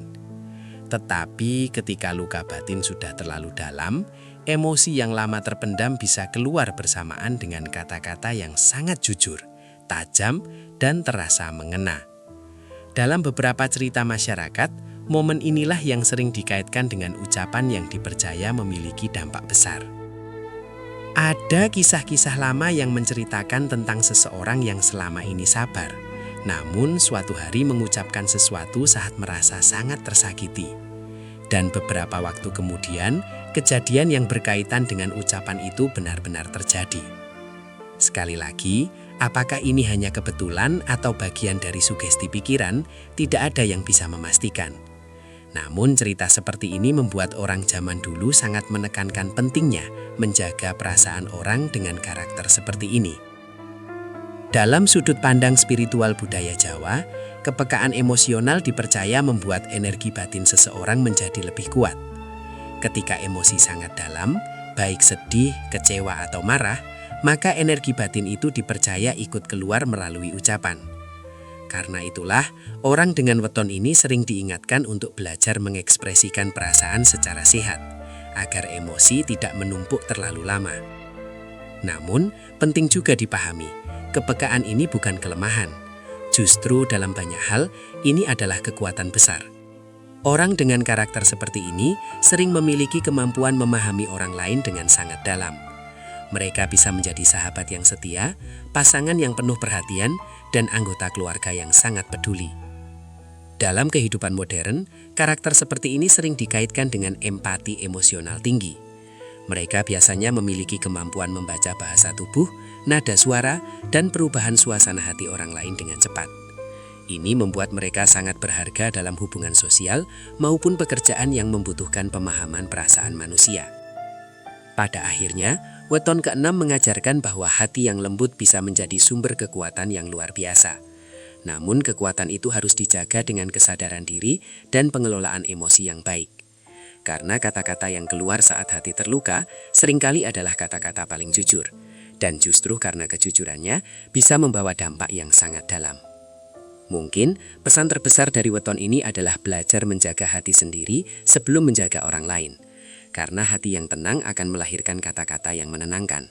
Tetapi ketika luka batin sudah terlalu dalam, emosi yang lama terpendam bisa keluar bersamaan dengan kata-kata yang sangat jujur, tajam, dan terasa mengena. Dalam beberapa cerita masyarakat, momen inilah yang sering dikaitkan dengan ucapan yang dipercaya memiliki dampak besar. Ada kisah-kisah lama yang menceritakan tentang seseorang yang selama ini sabar, namun suatu hari mengucapkan sesuatu saat merasa sangat tersakiti. Dan beberapa waktu kemudian, kejadian yang berkaitan dengan ucapan itu benar-benar terjadi. Sekali lagi, apakah ini hanya kebetulan atau bagian dari sugesti pikiran, tidak ada yang bisa memastikan. Namun cerita seperti ini membuat orang zaman dulu sangat menekankan pentingnya menjaga perasaan orang dengan karakter seperti ini. Dalam sudut pandang spiritual budaya Jawa, kepekaan emosional dipercaya membuat energi batin seseorang menjadi lebih kuat. Ketika emosi sangat dalam, baik sedih, kecewa, atau marah, maka energi batin itu dipercaya ikut keluar melalui ucapan. Karena itulah, orang dengan weton ini sering diingatkan untuk belajar mengekspresikan perasaan secara sehat, agar emosi tidak menumpuk terlalu lama. Namun, penting juga dipahami, kepekaan ini bukan kelemahan. Justru dalam banyak hal, ini adalah kekuatan besar. Orang dengan karakter seperti ini sering memiliki kemampuan memahami orang lain dengan sangat dalam. Mereka bisa menjadi sahabat yang setia, pasangan yang penuh perhatian, dan anggota keluarga yang sangat peduli. Dalam kehidupan modern, karakter seperti ini sering dikaitkan dengan empati emosional tinggi. Mereka biasanya memiliki kemampuan membaca bahasa tubuh, nada suara, dan perubahan suasana hati orang lain dengan cepat. Ini membuat mereka sangat berharga dalam hubungan sosial maupun pekerjaan yang membutuhkan pemahaman perasaan manusia. Pada akhirnya, weton ke-6 mengajarkan bahwa hati yang lembut bisa menjadi sumber kekuatan yang luar biasa. Namun kekuatan itu harus dijaga dengan kesadaran diri dan pengelolaan emosi yang baik. Karena kata-kata yang keluar saat hati terluka seringkali adalah kata-kata paling jujur. Dan justru karena kejujurannya bisa membawa dampak yang sangat dalam. Mungkin pesan terbesar dari weton ini adalah belajar menjaga hati sendiri sebelum menjaga orang lain. Karena hati yang tenang akan melahirkan kata-kata yang menenangkan.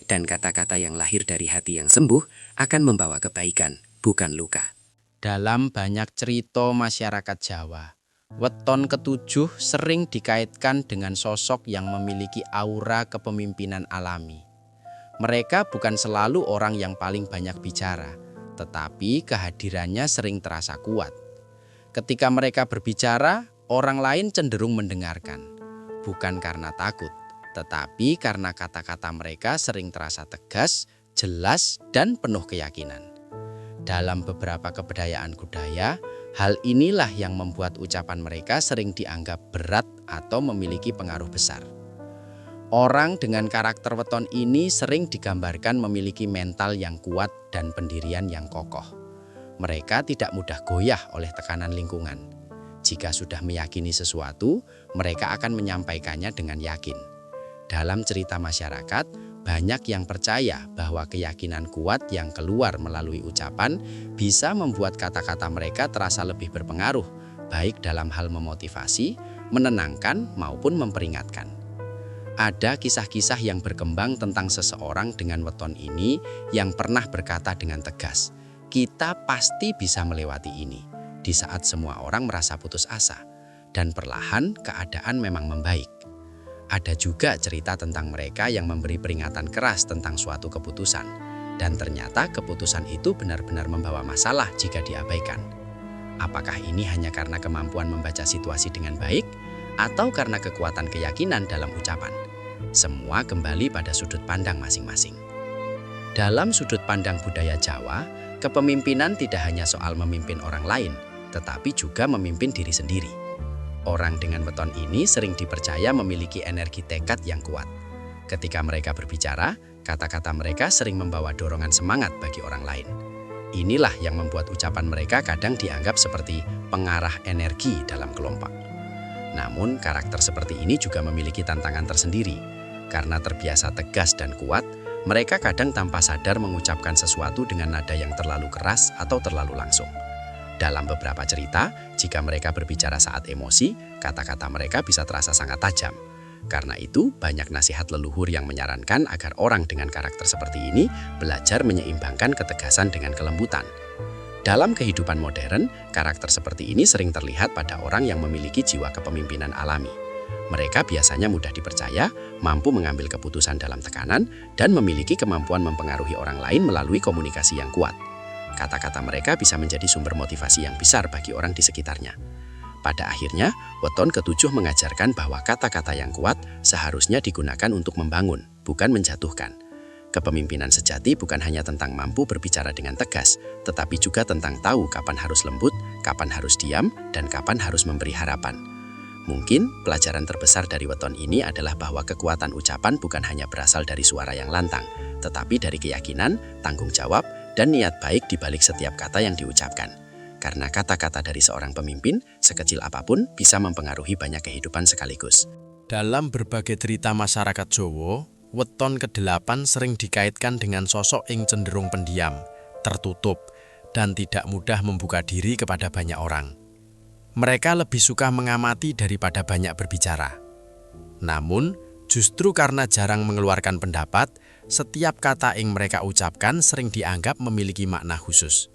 Dan kata-kata yang lahir dari hati yang sembuh akan membawa kebaikan, bukan luka. Dalam banyak cerita masyarakat Jawa, weton ke-7 sering dikaitkan dengan sosok yang memiliki aura kepemimpinan alami. Mereka bukan selalu orang yang paling banyak bicara, tetapi kehadirannya sering terasa kuat. Ketika mereka berbicara, orang lain cenderung mendengarkan, bukan karena takut, tetapi karena kata-kata mereka sering terasa tegas, jelas, dan penuh keyakinan. Dalam beberapa kebudayaan budaya, hal inilah yang membuat ucapan mereka sering dianggap berat atau memiliki pengaruh besar. Orang dengan karakter weton ini sering digambarkan memiliki mental yang kuat dan pendirian yang kokoh. Mereka tidak mudah goyah oleh tekanan lingkungan. Jika sudah meyakini sesuatu, mereka akan menyampaikannya dengan yakin. Dalam cerita masyarakat, banyak yang percaya bahwa keyakinan kuat yang keluar melalui ucapan bisa membuat kata-kata mereka terasa lebih berpengaruh, baik dalam hal memotivasi, menenangkan, maupun memperingatkan. Ada kisah-kisah yang berkembang tentang seseorang dengan weton ini yang pernah berkata dengan tegas, "Kita pasti bisa melewati ini," di saat semua orang merasa putus asa, dan perlahan keadaan memang membaik. Ada juga cerita tentang mereka yang memberi peringatan keras tentang suatu keputusan, dan ternyata keputusan itu benar-benar membawa masalah jika diabaikan. Apakah ini hanya karena kemampuan membaca situasi dengan baik, atau karena kekuatan keyakinan dalam ucapan? Semua kembali pada sudut pandang masing-masing. Dalam sudut pandang budaya Jawa, kepemimpinan tidak hanya soal memimpin orang lain, tetapi juga memimpin diri sendiri. Orang dengan weton ini sering dipercaya memiliki energi tekad yang kuat. Ketika mereka berbicara, kata-kata mereka sering membawa dorongan semangat bagi orang lain. Inilah yang membuat ucapan mereka kadang dianggap seperti pengarah energi dalam kelompok. Namun, karakter seperti ini juga memiliki tantangan tersendiri. Karena terbiasa tegas dan kuat, mereka kadang tanpa sadar mengucapkan sesuatu dengan nada yang terlalu keras atau terlalu langsung. Dalam beberapa cerita, jika mereka berbicara saat emosi, kata-kata mereka bisa terasa sangat tajam. Karena itu, banyak nasihat leluhur yang menyarankan agar orang dengan karakter seperti ini belajar menyeimbangkan ketegasan dengan kelembutan. Dalam kehidupan modern, karakter seperti ini sering terlihat pada orang yang memiliki jiwa kepemimpinan alami. Mereka biasanya mudah dipercaya, mampu mengambil keputusan dalam tekanan, dan memiliki kemampuan mempengaruhi orang lain melalui komunikasi yang kuat. Kata-kata mereka bisa menjadi sumber motivasi yang besar bagi orang di sekitarnya. Pada akhirnya, weton ke-7 mengajarkan bahwa kata-kata yang kuat seharusnya digunakan untuk membangun, bukan menjatuhkan. Kepemimpinan sejati bukan hanya tentang mampu berbicara dengan tegas, tetapi juga tentang tahu kapan harus lembut, kapan harus diam, dan kapan harus memberi harapan. Mungkin pelajaran terbesar dari weton ini adalah bahwa kekuatan ucapan bukan hanya berasal dari suara yang lantang, tetapi dari keyakinan, tanggung jawab, dan niat baik di balik setiap kata yang diucapkan. Karena kata-kata dari seorang pemimpin, sekecil apapun, bisa mempengaruhi banyak kehidupan sekaligus. Dalam berbagai cerita masyarakat Jawa, weton ke-8 sering dikaitkan dengan sosok yang cenderung pendiam, tertutup, dan tidak mudah membuka diri kepada banyak orang. Mereka lebih suka mengamati daripada banyak berbicara. Namun, justru karena jarang mengeluarkan pendapat, setiap kata yang mereka ucapkan sering dianggap memiliki makna khusus.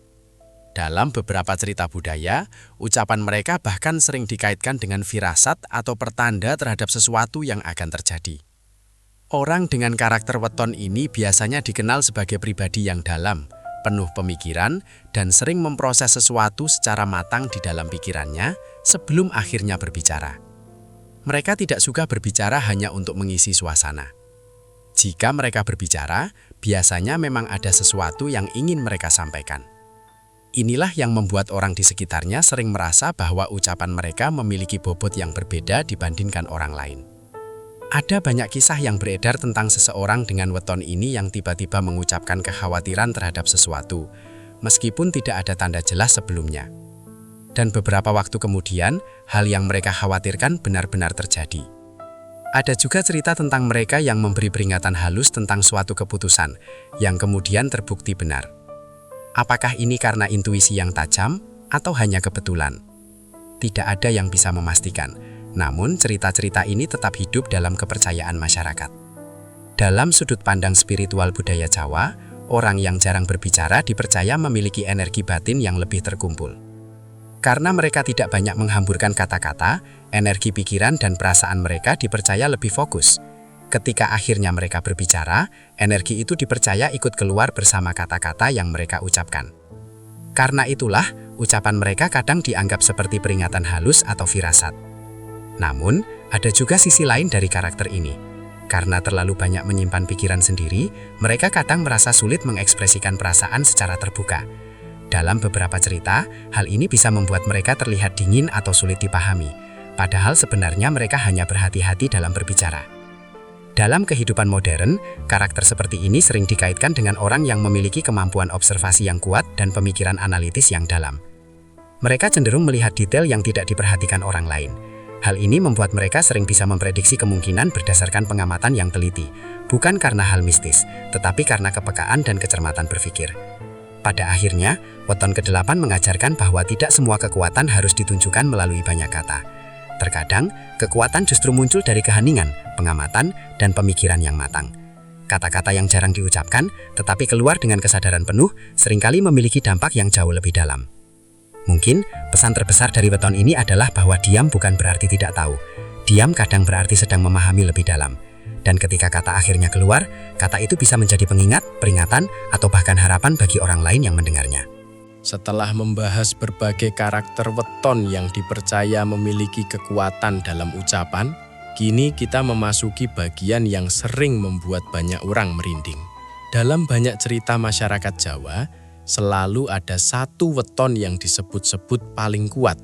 Dalam beberapa cerita budaya, ucapan mereka bahkan sering dikaitkan dengan firasat atau pertanda terhadap sesuatu yang akan terjadi. Orang dengan karakter weton ini biasanya dikenal sebagai pribadi yang dalam, penuh pemikiran, dan sering memproses sesuatu secara matang di dalam pikirannya sebelum akhirnya berbicara. Mereka tidak suka berbicara hanya untuk mengisi suasana. Jika mereka berbicara, biasanya memang ada sesuatu yang ingin mereka sampaikan. Inilah yang membuat orang di sekitarnya sering merasa bahwa ucapan mereka memiliki bobot yang berbeda dibandingkan orang lain. Ada banyak kisah yang beredar tentang seseorang dengan weton ini yang tiba-tiba mengucapkan kekhawatiran terhadap sesuatu, meskipun tidak ada tanda jelas sebelumnya. Dan beberapa waktu kemudian, hal yang mereka khawatirkan benar-benar terjadi. Ada juga cerita tentang mereka yang memberi peringatan halus tentang suatu keputusan, yang kemudian terbukti benar. Apakah ini karena intuisi yang tajam, atau hanya kebetulan? Tidak ada yang bisa memastikan. Namun, cerita-cerita ini tetap hidup dalam kepercayaan masyarakat. Dalam sudut pandang spiritual budaya Jawa, orang yang jarang berbicara dipercaya memiliki energi batin yang lebih terkumpul. Karena mereka tidak banyak menghamburkan kata-kata, energi pikiran dan perasaan mereka dipercaya lebih fokus. Ketika akhirnya mereka berbicara, energi itu dipercaya ikut keluar bersama kata-kata yang mereka ucapkan. Karena itulah, ucapan mereka kadang dianggap seperti peringatan halus atau firasat. Namun, ada juga sisi lain dari karakter ini. Karena terlalu banyak menyimpan pikiran sendiri, mereka kadang merasa sulit mengekspresikan perasaan secara terbuka. Dalam beberapa cerita, hal ini bisa membuat mereka terlihat dingin atau sulit dipahami, padahal sebenarnya mereka hanya berhati-hati dalam berbicara. Dalam kehidupan modern, karakter seperti ini sering dikaitkan dengan orang yang memiliki kemampuan observasi yang kuat dan pemikiran analitis yang dalam. Mereka cenderung melihat detail yang tidak diperhatikan orang lain. Hal ini membuat mereka sering bisa memprediksi kemungkinan berdasarkan pengamatan yang teliti, bukan karena hal mistis, tetapi karena kepekaan dan kecermatan berpikir. Pada akhirnya, weton ke-8 mengajarkan bahwa tidak semua kekuatan harus ditunjukkan melalui banyak kata. Terkadang, kekuatan justru muncul dari keheningan, pengamatan, dan pemikiran yang matang. Kata-kata yang jarang diucapkan, tetapi keluar dengan kesadaran penuh, seringkali memiliki dampak yang jauh lebih dalam. Mungkin, pesan terbesar dari weton ini adalah bahwa diam bukan berarti tidak tahu. Diam kadang berarti sedang memahami lebih dalam. Dan ketika kata akhirnya keluar, kata itu bisa menjadi pengingat, peringatan, atau bahkan harapan bagi orang lain yang mendengarnya. Setelah membahas berbagai karakter weton yang dipercaya memiliki kekuatan dalam ucapan, kini kita memasuki bagian yang sering membuat banyak orang merinding. Dalam banyak cerita masyarakat Jawa, selalu ada satu weton yang disebut-sebut paling kuat,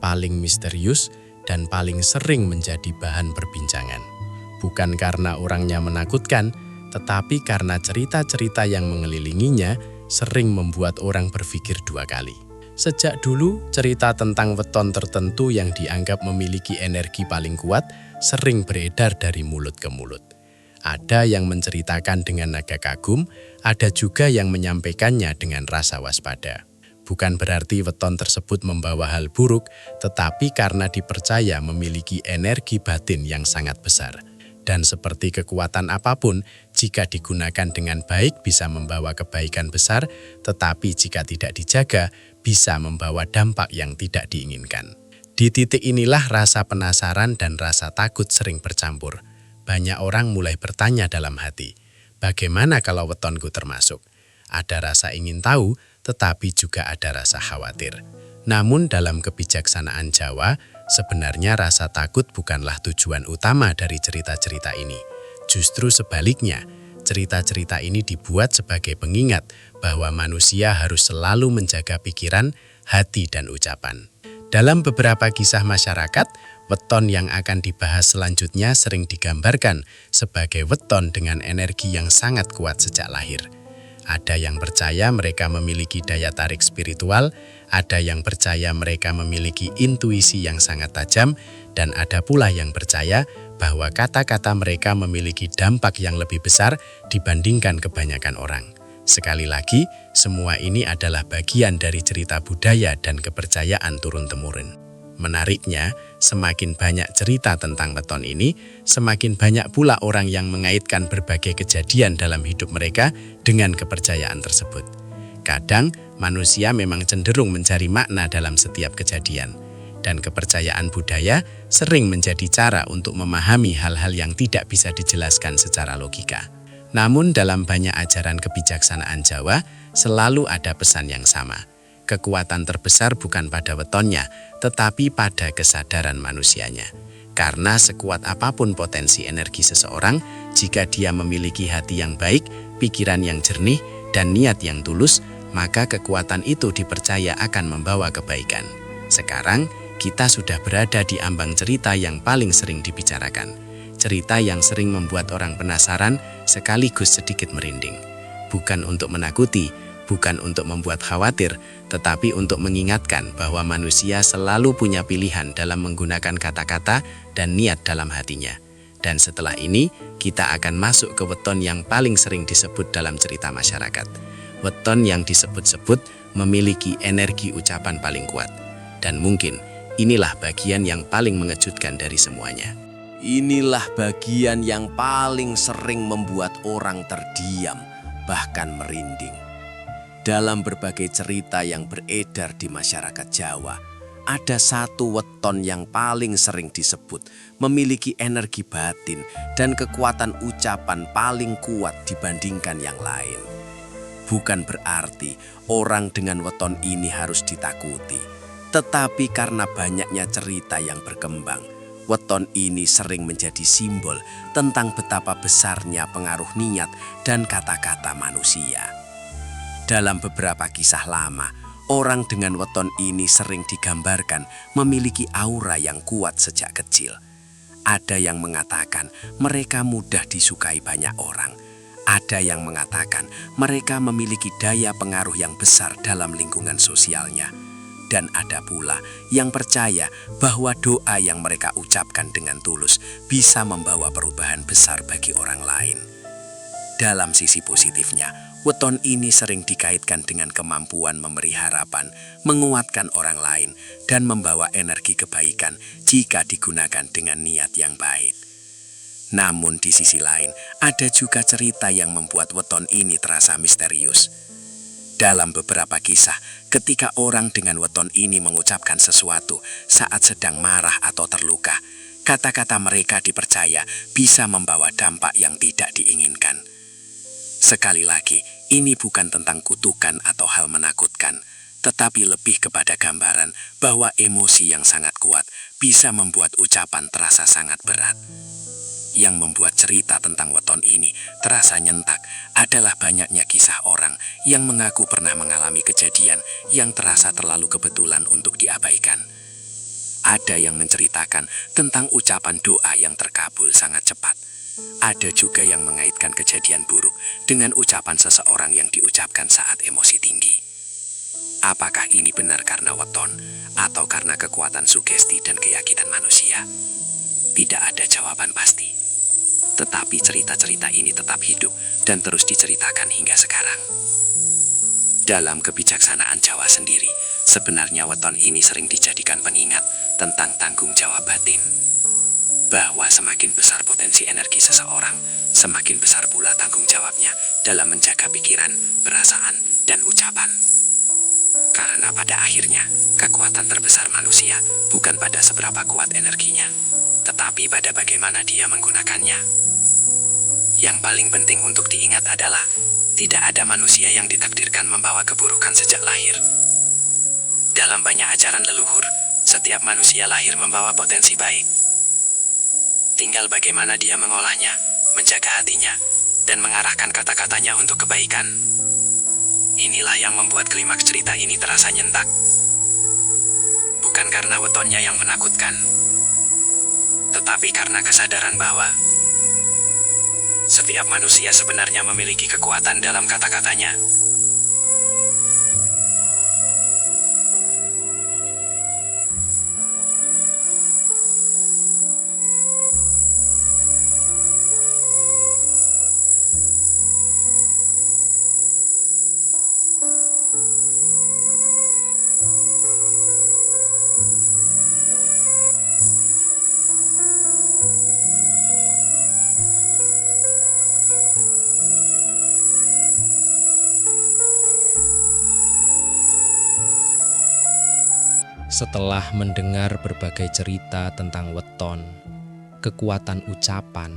paling misterius, dan paling sering menjadi bahan perbincangan. Bukan karena orangnya menakutkan, tetapi karena cerita-cerita yang mengelilinginya sering membuat orang berpikir dua kali. Sejak dulu, cerita tentang weton tertentu yang dianggap memiliki energi paling kuat sering beredar dari mulut ke mulut. Ada yang menceritakan dengan naga kagum, ada juga yang menyampaikannya dengan rasa waspada. Bukan berarti weton tersebut membawa hal buruk, tetapi karena dipercaya memiliki energi batin yang sangat besar. Dan seperti kekuatan apapun, jika digunakan dengan baik bisa membawa kebaikan besar, tetapi jika tidak dijaga, bisa membawa dampak yang tidak diinginkan. Di titik inilah rasa penasaran dan rasa takut sering bercampur. Banyak orang mulai bertanya dalam hati, bagaimana kalau wetonku termasuk? Ada rasa ingin tahu, tetapi juga ada rasa khawatir. Namun dalam kebijaksanaan Jawa, sebenarnya rasa takut bukanlah tujuan utama dari cerita-cerita ini. Justru sebaliknya, cerita-cerita ini dibuat sebagai pengingat bahwa manusia harus selalu menjaga pikiran, hati, dan ucapan. Dalam beberapa kisah masyarakat, weton yang akan dibahas selanjutnya sering digambarkan sebagai weton dengan energi yang sangat kuat sejak lahir. Ada yang percaya mereka memiliki daya tarik spiritual, ada yang percaya mereka memiliki intuisi yang sangat tajam, dan ada pula yang percaya bahwa kata-kata mereka memiliki dampak yang lebih besar dibandingkan kebanyakan orang. Sekali lagi, semua ini adalah bagian dari cerita budaya dan kepercayaan turun-temurun. Menariknya, semakin banyak cerita tentang weton ini, semakin banyak pula orang yang mengaitkan berbagai kejadian dalam hidup mereka dengan kepercayaan tersebut. Kadang, manusia memang cenderung mencari makna dalam setiap kejadian, dan kepercayaan budaya sering menjadi cara untuk memahami hal-hal yang tidak bisa dijelaskan secara logika. Namun dalam banyak ajaran kebijaksanaan Jawa, selalu ada pesan yang sama. Kekuatan terbesar bukan pada wetonnya, tetapi pada kesadaran manusianya. Karena sekuat apapun potensi energi seseorang, jika dia memiliki hati yang baik, pikiran yang jernih, dan niat yang tulus, maka kekuatan itu dipercaya akan membawa kebaikan. Sekarang, kita sudah berada di ambang cerita yang paling sering dibicarakan. Cerita yang sering membuat orang penasaran sekaligus sedikit merinding. Bukan untuk menakuti, bukan untuk membuat khawatir, tetapi untuk mengingatkan bahwa manusia selalu punya pilihan dalam menggunakan kata-kata dan niat dalam hatinya. Dan setelah ini, kita akan masuk ke weton yang paling sering disebut dalam cerita masyarakat. Weton yang disebut-sebut memiliki energi ucapan paling kuat. Dan mungkin inilah bagian yang paling mengejutkan dari semuanya. Inilah bagian yang paling sering membuat orang terdiam, bahkan merinding. Dalam berbagai cerita yang beredar di masyarakat Jawa, ada satu weton yang paling sering disebut memiliki energi batin dan kekuatan ucapan paling kuat dibandingkan yang lain. Bukan berarti orang dengan weton ini harus ditakuti, tetapi karena banyaknya cerita yang berkembang, weton ini sering menjadi simbol tentang betapa besarnya pengaruh niat dan kata-kata manusia. Dalam beberapa kisah lama, orang dengan weton ini sering digambarkan memiliki aura yang kuat sejak kecil. Ada yang mengatakan mereka mudah disukai banyak orang. Ada yang mengatakan mereka memiliki daya pengaruh yang besar dalam lingkungan sosialnya. Dan ada pula yang percaya bahwa doa yang mereka ucapkan dengan tulus bisa membawa perubahan besar bagi orang lain. Dalam sisi positifnya, weton ini sering dikaitkan dengan kemampuan memberi harapan, menguatkan orang lain, dan membawa energi kebaikan jika digunakan dengan niat yang baik. Namun di sisi lain, ada juga cerita yang membuat weton ini terasa misterius. Dalam beberapa kisah, ketika orang dengan weton ini mengucapkan sesuatu saat sedang marah atau terluka, kata-kata mereka dipercaya bisa membawa dampak yang tidak diinginkan. Sekali lagi, ini bukan tentang kutukan atau hal menakutkan, tetapi lebih kepada gambaran bahwa emosi yang sangat kuat bisa membuat ucapan terasa sangat berat. Yang membuat cerita tentang weton ini terasa nyentak adalah banyaknya kisah orang yang mengaku pernah mengalami kejadian yang terasa terlalu kebetulan untuk diabaikan. Ada yang menceritakan tentang ucapan doa yang terkabul sangat cepat. Ada juga yang mengaitkan kejadian buruk dengan ucapan seseorang yang diucapkan saat emosi tinggi. Apakah ini benar karena weton atau karena kekuatan sugesti dan keyakinan manusia? Tidak ada jawaban pasti. Tetapi cerita-cerita ini tetap hidup dan terus diceritakan hingga sekarang. Dalam kebijaksanaan Jawa sendiri, sebenarnya weton ini sering dijadikan pengingat tentang tanggung jawab batin. Bahwa semakin besar potensi energi seseorang, semakin besar pula tanggung jawabnya dalam menjaga pikiran, perasaan, dan ucapan. Karena pada akhirnya, kekuatan terbesar manusia bukan pada seberapa kuat energinya, tetapi pada bagaimana dia menggunakannya. Yang paling penting untuk diingat adalah, tidak ada manusia yang ditakdirkan membawa keburukan sejak lahir. Dalam banyak ajaran leluhur, setiap manusia lahir membawa potensi baik. Tinggal bagaimana dia mengolahnya, menjaga hatinya, dan mengarahkan kata-katanya untuk kebaikan. Inilah yang membuat klimaks cerita ini terasa nyentak. Bukan karena wetonnya yang menakutkan, tetapi karena kesadaran bahwa setiap manusia sebenarnya memiliki kekuatan dalam kata-katanya. Setelah mendengar berbagai cerita tentang weton, kekuatan ucapan,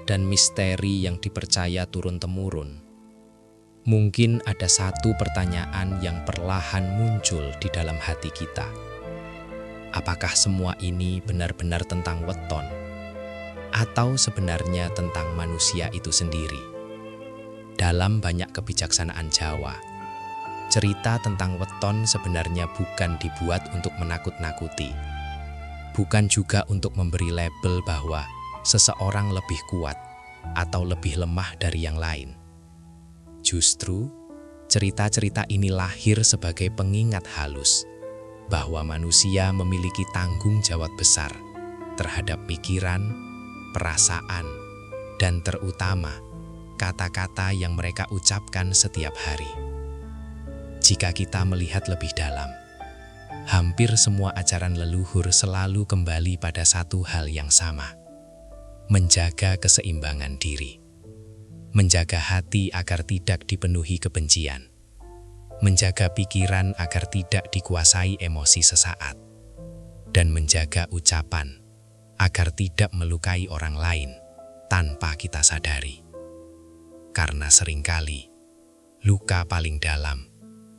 dan misteri yang dipercaya turun-temurun, mungkin ada satu pertanyaan yang perlahan muncul di dalam hati kita. Apakah semua ini benar-benar tentang weton? Atau sebenarnya tentang manusia itu sendiri? Dalam banyak kebijaksanaan Jawa, cerita tentang weton sebenarnya bukan dibuat untuk menakut-nakuti. Bukan juga untuk memberi label bahwa seseorang lebih kuat atau lebih lemah dari yang lain. Justru, cerita-cerita ini lahir sebagai pengingat halus bahwa manusia memiliki tanggung jawab besar terhadap pikiran, perasaan, dan terutama kata-kata yang mereka ucapkan setiap hari. Jika kita melihat lebih dalam, hampir semua ajaran leluhur selalu kembali pada satu hal yang sama: menjaga keseimbangan diri, menjaga hati agar tidak dipenuhi kebencian, menjaga pikiran agar tidak dikuasai emosi sesaat, dan menjaga ucapan agar tidak melukai orang lain tanpa kita sadari. Karena seringkali luka paling dalam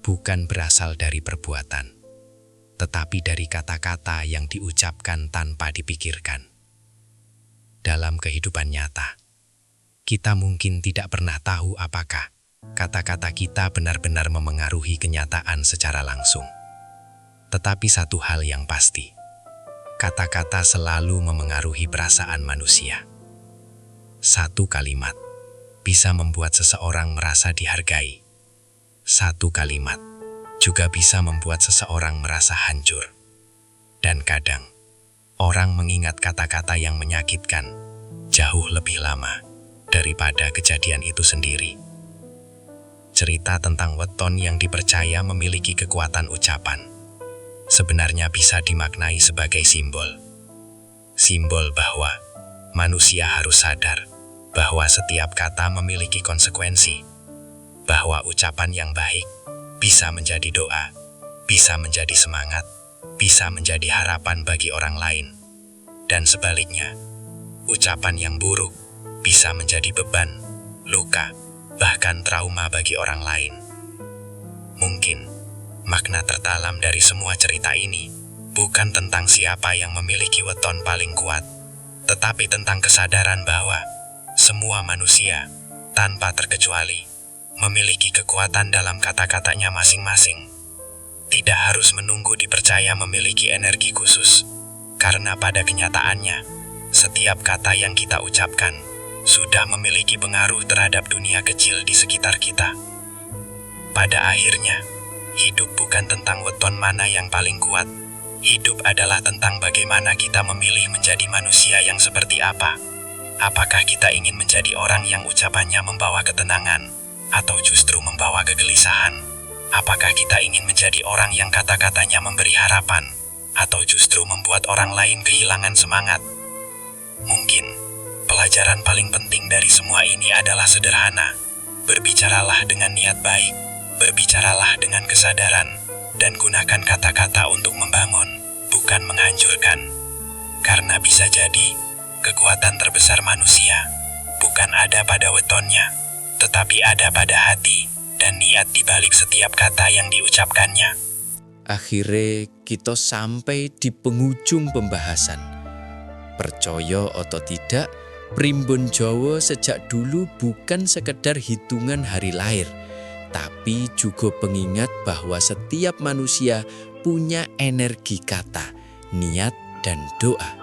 bukan berasal dari perbuatan, tetapi dari kata-kata yang diucapkan tanpa dipikirkan. Dalam kehidupan nyata, kita mungkin tidak pernah tahu apakah kata-kata kita benar-benar memengaruhi kenyataan secara langsung. Tetapi satu hal yang pasti, kata-kata selalu memengaruhi perasaan manusia. Satu kalimat bisa membuat seseorang merasa dihargai. Satu kalimat juga bisa membuat seseorang merasa hancur. Dan kadang, orang mengingat kata-kata yang menyakitkan jauh lebih lama daripada kejadian itu sendiri. Cerita tentang weton yang dipercaya memiliki kekuatan ucapan sebenarnya bisa dimaknai sebagai simbol. Simbol bahwa manusia harus sadar bahwa setiap kata memiliki konsekuensi, bahwa ucapan yang baik bisa menjadi doa, bisa menjadi semangat, bisa menjadi harapan bagi orang lain, dan sebaliknya, ucapan yang buruk bisa menjadi beban, luka, bahkan trauma bagi orang lain. Mungkin makna terdalam dari semua cerita ini bukan tentang siapa yang memiliki weton paling kuat, tetapi tentang kesadaran bahwa semua manusia, tanpa terkecuali, memiliki kekuatan dalam kata-katanya masing-masing. Tidak harus menunggu dipercaya memiliki energi khusus, karena pada kenyataannya, setiap kata yang kita ucapkan sudah memiliki pengaruh terhadap dunia kecil di sekitar kita. Pada akhirnya, hidup bukan tentang weton mana yang paling kuat. Hidup adalah tentang bagaimana kita memilih menjadi manusia yang seperti apa. Apakah kita ingin menjadi orang yang ucapannya membawa ketenangan, atau justru membawa kegelisahan? Apakah kita ingin menjadi orang yang kata-katanya memberi harapan, atau justru membuat orang lain kehilangan semangat? Mungkin pelajaran paling penting dari semua ini adalah sederhana. Berbicaralah dengan niat baik, berbicaralah dengan kesadaran, dan gunakan kata-kata untuk membangun, bukan menghancurkan. Karena bisa jadi, kekuatan terbesar manusia bukan ada pada wetonnya, tetapi ada pada hati dan niat di balik setiap kata yang diucapkannya. Akhirnya kita sampai di penghujung pembahasan. Percaya atau tidak, Primbon Jawa sejak dulu bukan sekedar hitungan hari lahir, tapi juga pengingat bahwa setiap manusia punya energi kata, niat, dan doa.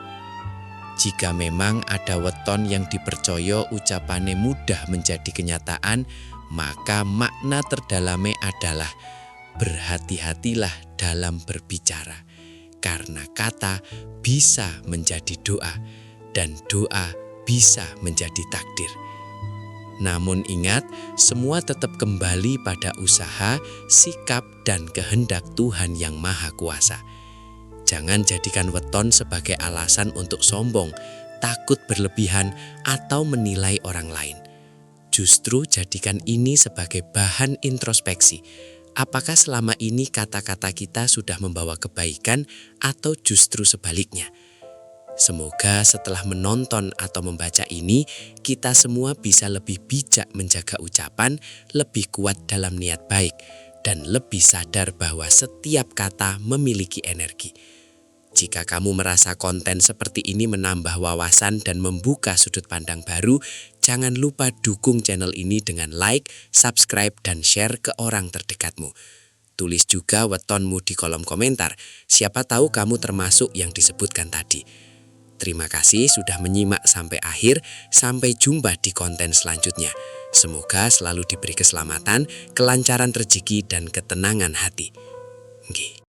Jika memang ada weton yang dipercaya ucapannya mudah menjadi kenyataan, maka makna terdalamnya adalah berhati-hatilah dalam berbicara, karena kata bisa menjadi doa, dan doa bisa menjadi takdir. Namun ingat, semua tetap kembali pada usaha, sikap, dan kehendak Tuhan yang Maha Kuasa. Jangan jadikan weton sebagai alasan untuk sombong, takut berlebihan, atau menilai orang lain. Justru jadikan ini sebagai bahan introspeksi. Apakah selama ini kata-kata kita sudah membawa kebaikan atau justru sebaliknya? Semoga setelah menonton atau membaca ini, kita semua bisa lebih bijak menjaga ucapan, lebih kuat dalam niat baik, dan lebih sadar bahwa setiap kata memiliki energi. Jika kamu merasa konten seperti ini menambah wawasan dan membuka sudut pandang baru, jangan lupa dukung channel ini dengan like, subscribe, dan share ke orang terdekatmu. Tulis juga wetonmu di kolom komentar, siapa tahu kamu termasuk yang disebutkan tadi. Terima kasih sudah menyimak sampai akhir, sampai jumpa di konten selanjutnya. Semoga selalu diberi keselamatan, kelancaran rezeki, dan ketenangan hati. Nggih.